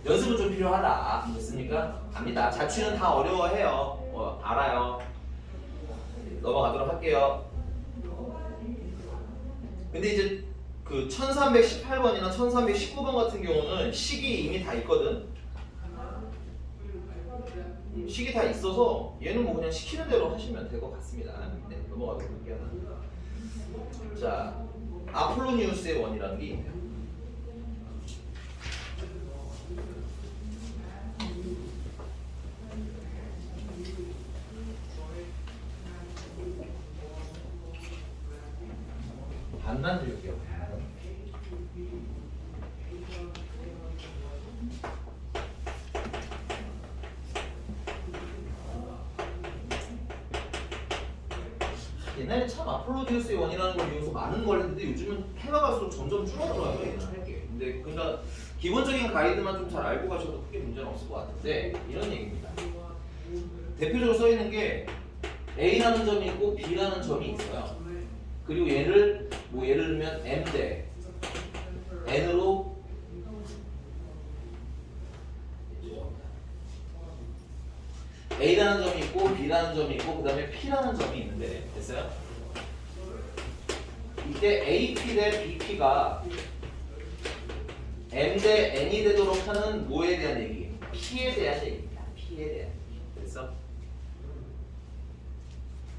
연습은 좀 필요하다. 됐습니까? 압니다. 자취는 다 어려워해요. 알아요. 넘어가도록 할게요. 근데 이제 그 1318번이나 1319번 같은 경우는 식이 이미 다 있거든. 식이 다 있어서 얘는 뭐 그냥 시키는 대로 하시면 될 것 같습니다. 네, 넘어가도록 할게요. 자, 아폴로니우스의 원이라는 게 있네요. 반만 드릴게요. 옛날에 참 아폴로디우스의 원이라는 걸 이용해서 많은 걸 했는데 요즘은 해가 갈수록 점점 줄어들어요. 얘는 할게. 근데 그러니까 기본적인 가이드만 좀 잘 알고 가셔도 크게 문제는 없을 것 같은데 이런 얘기입니다. 대표적으로 써 있는 게 A라는 점이 있고 B라는 점이 있어요. 그리고 얘를 뭐 예를 들면 M 대 N으로 A라는 점이 있고 B라는 점이 있고 그 다음에 P라는 점이 있는데 됐어요? 이때 AP 대 BP가 M 대 N이 되도록 하는 뭐에 대한 얘기? P에 대한 얘기입니다. P에 대한 얘기. 됐어?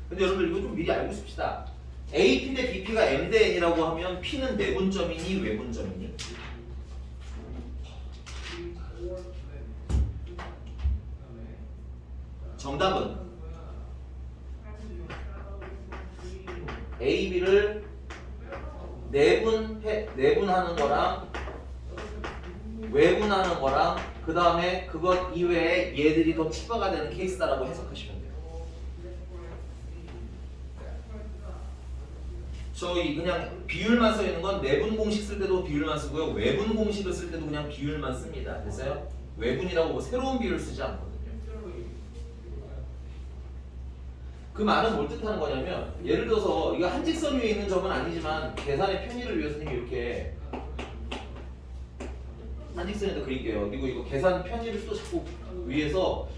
근데 여러분들 이거 좀 미리 알고 있읍시다. AP 대 BP가 M 대 N이라고 하면 P는 내분점이니 외분점이니? 정답은 A, B를 내분하는 거랑 외분하는 거랑 그 다음에 그것 이외에 얘들이 더 추가가 되는 케이스다라고 해석하시면 돼요. 저희 그냥 비율만 써 있는 건 내분 공식 쓸 때도 비율만 쓰고요. 외분 공식을 쓸 때도 그냥 비율만 씁니다. 됐어요? 외분이라고 뭐 새로운 비율 쓰지 않거든요. 그 말은 뭘 뜻하는 거냐면 예를 들어서 이거 한직선 위에 있는 점은 아니지만 계산의 편의를 위해서 선생님이 이렇게 한직선에다 그릴게요. 그리고 이거 계산 편의를 또 자꾸 위해서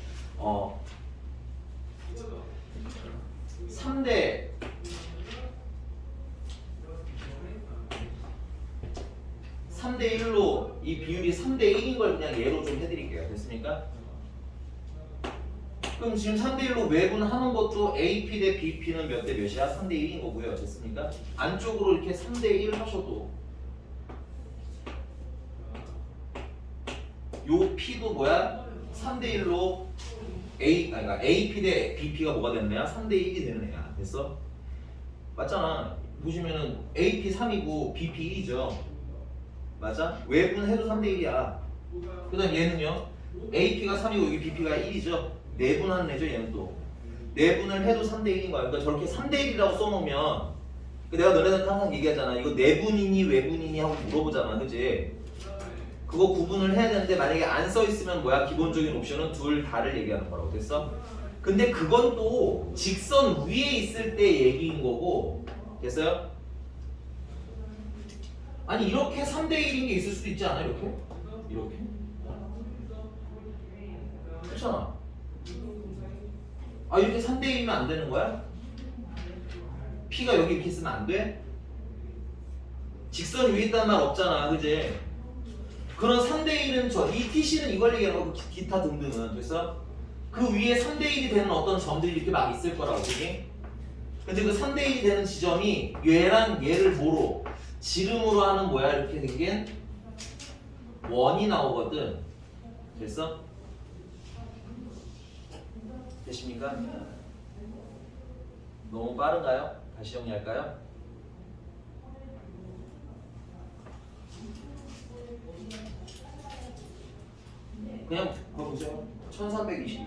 3대 1로 이 비율이 3대 1인 걸 그냥 예로 좀 해드릴게요. 됐습니까? 그럼 지금 3대 1로 외분하는 것도 AP 대 BP는 몇 대 몇이야? 3대 1인 거고요. 됐습니까? 안쪽으로 이렇게 3대 1 하셔도 요 P도 뭐야? 3대 1로 그러니까 AP 대 BP가 뭐가 되는 애야? 3대 1이 되는 애야. 됐어? 맞잖아. 보시면은 AP 3이고 BP 1이죠. 맞아? 외분해도 3대 1이야. 그 다음 얘는요? AP가 3이고 여기 BP가 1이죠. 내분하는 애죠. 얘는 또 내분을 해도 3대 1인 거야. 그러니까 저렇게 3대 1이라고 써놓으면 내가 너네한테 항상 얘기하잖아. 이거 내분이니 외분이니 하고 물어보잖아. 그치? 그거 구분을 해야 되는데 만약에 안 써있으면 뭐야? 기본적인 옵션은 둘 다를 얘기하는 거라고. 됐어? 근데 그건 또 직선 위에 있을 때 얘기인 거고. 됐어요? 아니 이렇게 3대 1인 게 있을 수도 있지 않아? 이렇게? 이렇게? 그렇잖아. 아 이렇게 3대 1이면 안 되는 거야? P가 여기 이렇게 있으면 안 돼? 직선 위에 있다는 말 없잖아. 그지? 그런 3대 1은 이 TC는 이걸 얘기하는 거고 기타 등등은. 그래서 그 위에 3대 1이 되는 어떤 점들이 이렇게 막 있을 거라고. 그지? 근데 그 3대 1이 되는 지점이 얘랑 얘를 뭐로? 지름으로 하는 뭐야? 이렇게 생긴 원이 나오거든. 됐어? 되십니까? 너무 빠른가요? 다시 정리할까요? 그냥 그거 보세요. 1320.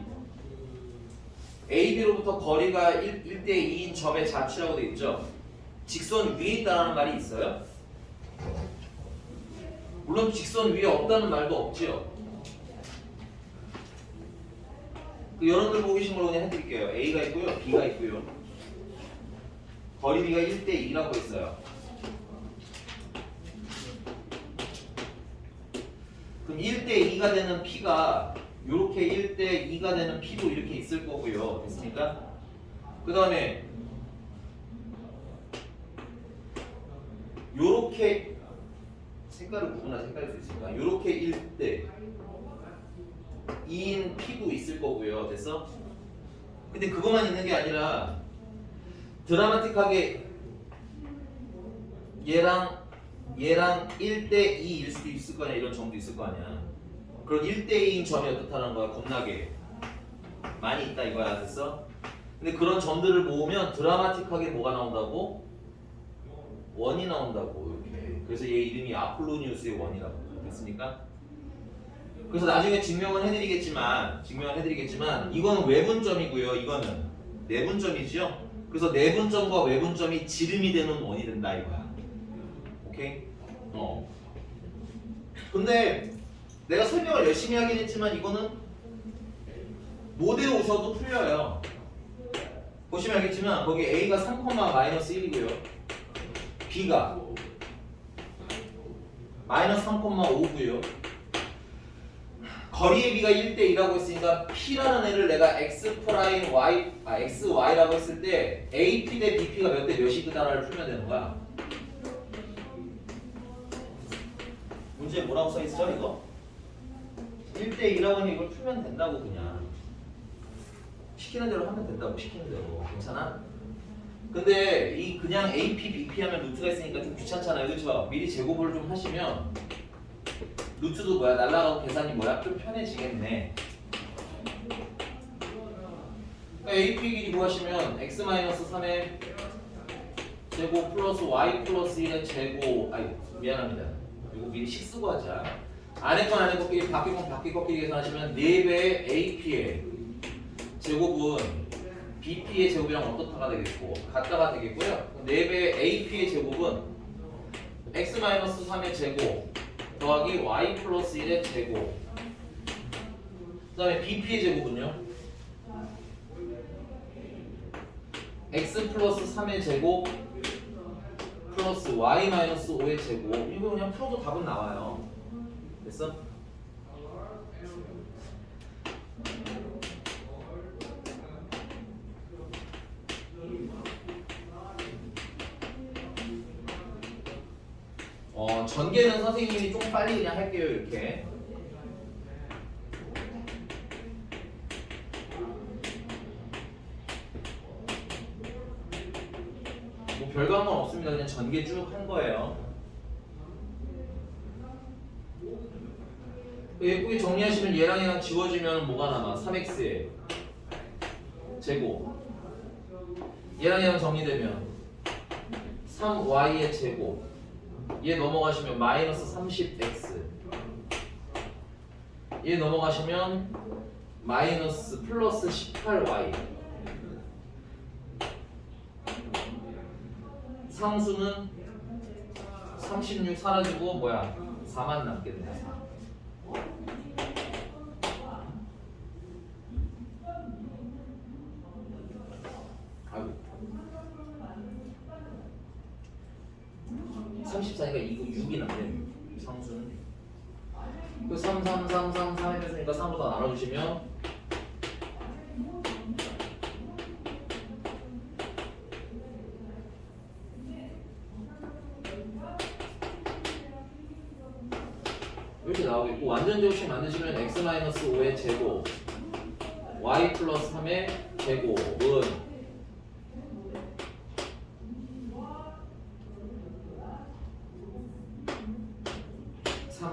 AB로부터 거리가 1대 2인 점의 자취라고 되어 있죠. 직선 위에 있다는 말이 있어요? 물론 직선 위에 없다는 말도 없지요. 여러분들 보고 계신 걸로 그냥 해드릴게요. A가 있고요, B가 있고요. 거리 B가 1대 2라고 있어요. 그럼 1대 2가 되는 P가 이렇게 1대 2가 되는 P도 이렇게 있을 거고요. 됐습니까? 그 다음에 요렇게 색깔을 구분할 색깔일 수 있으니까 요렇게 1대 2인 P도 있을 거고요. 됐어? 근데 그것만 있는 게 아니라 드라마틱하게 얘랑 1대 2일 수도 있을 거 아니야. 이런 점도 있을 거 아니야. 그런 1대 2인 점이 어떻다는 거야? 겁나게 많이 있다 이거야. 됐어? 근데 그런 점들을 모으면 드라마틱하게 뭐가 나온다고? 원이 나온다고. 이렇게. 그래서 얘 이름이 아폴로니우스의 원이라고. 됐습니까? 그래서 나중에 증명은 해드리겠지만 이거는 외분점이고요. 이거는 내분점이죠. 그래서 내분점과 외분점이 지름이 되는 원이 된다 이거야. 오케이? 근데 내가 설명을 열심히 하긴 했지만 이거는 못 외우셔도 풀려요. 보시면 알겠지만 거기 A가 3,-1이고요. B가 -3,5고요. 거리의 B가 1대 2라고 했으니까 P라는 애를 내가 XY라고 했을 때 AP 대 BP가 몇 대 몇이 그다라를 풀면 되는 거야. 문제에 뭐라고 써있죠 이거? 1대 2라고 하면 이걸 풀면 된다고. 그냥 시키는 대로 하면 된다고. 시키는 대로. 괜찮아? 근데 이 그냥 AP, BP 하면 루트가 있으니까 좀 귀찮잖아요. 그렇죠? 미리 제곱을 좀 하시면 루트도 뭐야? 날라가고 계산이 뭐야? 좀 편해지겠네. 그러니까 AP 길이 구하시면 x-3의 제곱 플러스 y 플러스 1의 제곱. 미안합니다. 이거 미리 식 쓰고 하자. 안에 건 끼리 바뀌 건 끼리 계산하시면 4배의 AP의 제곱은 BP의 제곱이랑 어떻다가 되겠고 같다가 되겠고요. 4배의 AP의 제곱은 x-3의 제곱 더하기 y 플러스 1의 제곱. 그 다음에 BP의 제곱은요? x 플러스 3의 제곱 플러스 y 마이너스 5의 제곱. 이거 그냥 풀어도 답은 나와요. 됐어? 전개는 선생님이 좀 빨리 그냥 할게요. 이렇게. 뭐 별거 건 없습니다. 그냥 전개 쭉 한 거예요. 예쁘게 정리하시면 얘랑 얘랑 지워지면 뭐가 남아? 3x의 제곱. 얘랑 얘랑 정리되면 3y의 제곱. 얘 넘어가시면 마이너스 30x. 얘 넘어가시면 마이너스 플러스 18y. 상수는 36 사라지고 뭐야? 4만 남겠네. 4. 아이고. 34니까 이거 6이 남네. 상수는. 그 3, 3, 3, 3, 3 해줬으니까 3으로 다 나눠주시면 이렇게 나오겠고, 완전 제곱식 만드시면 x-5의 제곱 y 플러스 3의 제곱은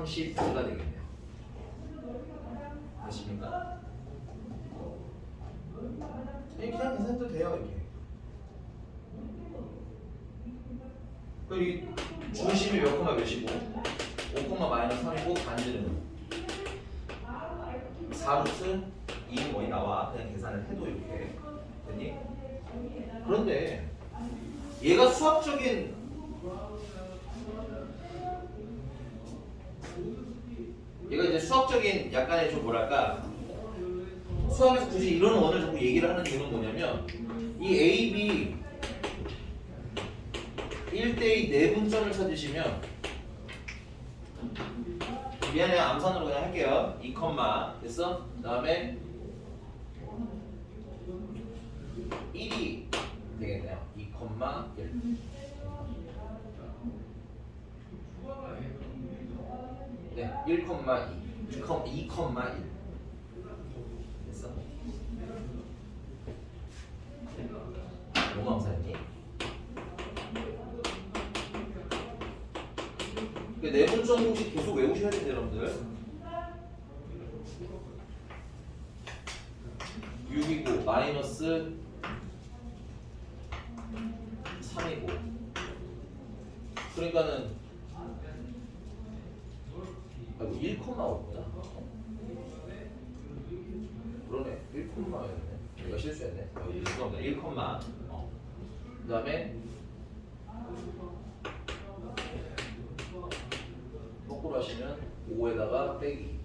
32가 되겠네요. 아십니까? 그냥 계산도 돼요. 이렇게. 그럼 이 중심이 몇 콤마 몇이고 5 콤마 마이너스 3이고 반지름 4루트 2인 원이 나와. 그냥 계산을 해도 이렇게 됐니? 그런데 얘가 수학적인 이제 수학적인 약간의 좀 뭐랄까, 수학에서 굳이 이런 원을 자꾸 얘기를 하는 이유는 뭐냐면, 이 A, B 1대2 내분점을 찾으시면, 미안해요, 암산으로 그냥 할게요. 2, 됐어? 그 다음에 1이 되겠네요. 2, 1. 네, 1, 2, 2, 1. 됐어? 뭐가 암산했니? 내분점 공식 계속 외우셔야 돼요, 여러분들. 6이고 마이너스 3이고, 그러니까는 1, 올거야. 그러네. 1였네. 이거 실수했네. 죄송합니다. 1, 그 다음에 거꾸로 하시면 5에다가 빼기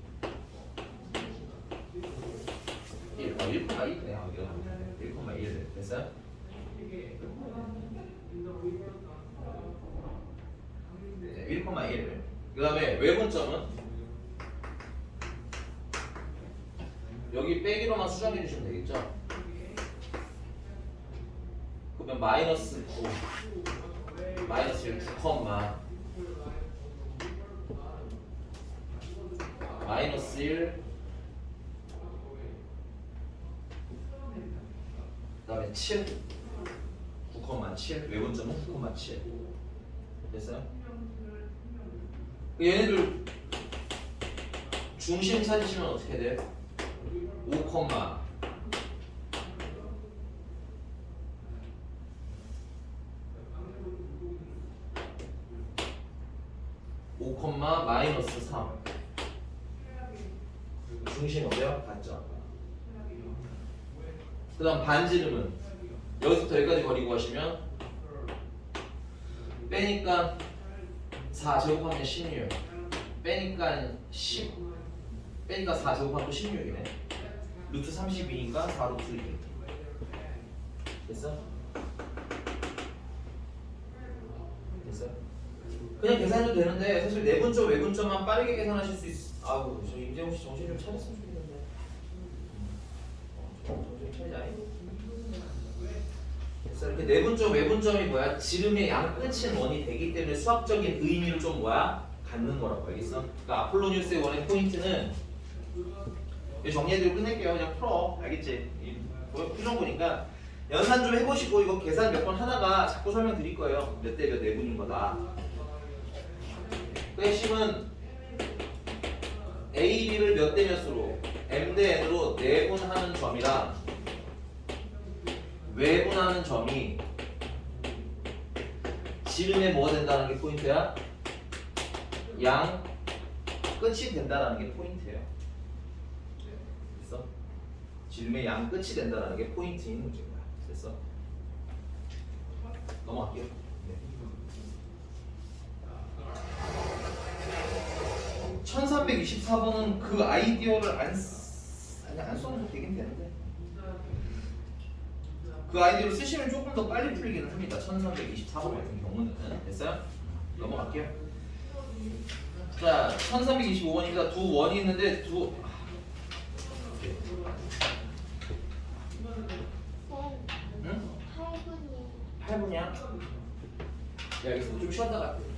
1. 1,2네요. 1,1 됐어요? 네, 1,1. 그 다음에 외분점은 여기 빼기로만 수정해 주시면 되겠죠? 그러면 마이너스 9 마이너스 1 9, 마이너스 1 그 다음에 7 9,7 외분점은 9,7 됐어요? 얘네들 중심 찾으시면 어떻게 돼요? 5, 5, 마이너스 3 중심 어때요? 같죠? 그 다음 반지름은 여기서부터 여기까지 거리 구하시면 빼니까 4 제곱하면 16 빼니까 10 빼니까 4 제곱하면 또 16이네. 루트 32니까 4루트 2 됐어? 그냥 계산해도 되는데 사실 내분점 외분점만 빠르게 계산하실 수 있어. 아우 저 임재홍 씨 정신 좀 차렸으면 좋겠는데. 정신 차리자니. 그래서 이렇게 내분점 외분점이 뭐야? 지름의 양 끝인 원이 되기 때문에 수학적인 의미를 좀 뭐야? 갖는 거라고 알겠어? 그러니까 아폴로니우스의 원의 포인트는 정리해드리고 끝낼게요. 그냥 풀어. 알겠지? 풀던 거니까 연산 좀 해보시고 이거 계산 몇 번 하다가 자꾸 설명드릴 거예요. 몇 대 몇 내분인 거다. 그 핵심은 A, B를 몇 대 몇으로 M 대 N으로 내분하는 점이랑 외분하는 점이 지름에 뭐가 된다는 게 포인트야? 양 끝이 된다는 게 포인트예요. 됐어? 지름의 양 끝이 된다는 게 포인트인 문제인 거야. 됐어? 넘어갈게요. 네. 1324번은 그 아이디어를 안 써도 되긴 되는데 그 아이디어를 쓰시면 조금 더 빨리 풀리기는 합니다. 1324번 같은 경우는. 됐어요? 넘어갈게요. 자, 1325번입니다. 두 원이 있는데 응? 8분이야? 네, 알겠습니다. 좀 쉬었다 갈게요.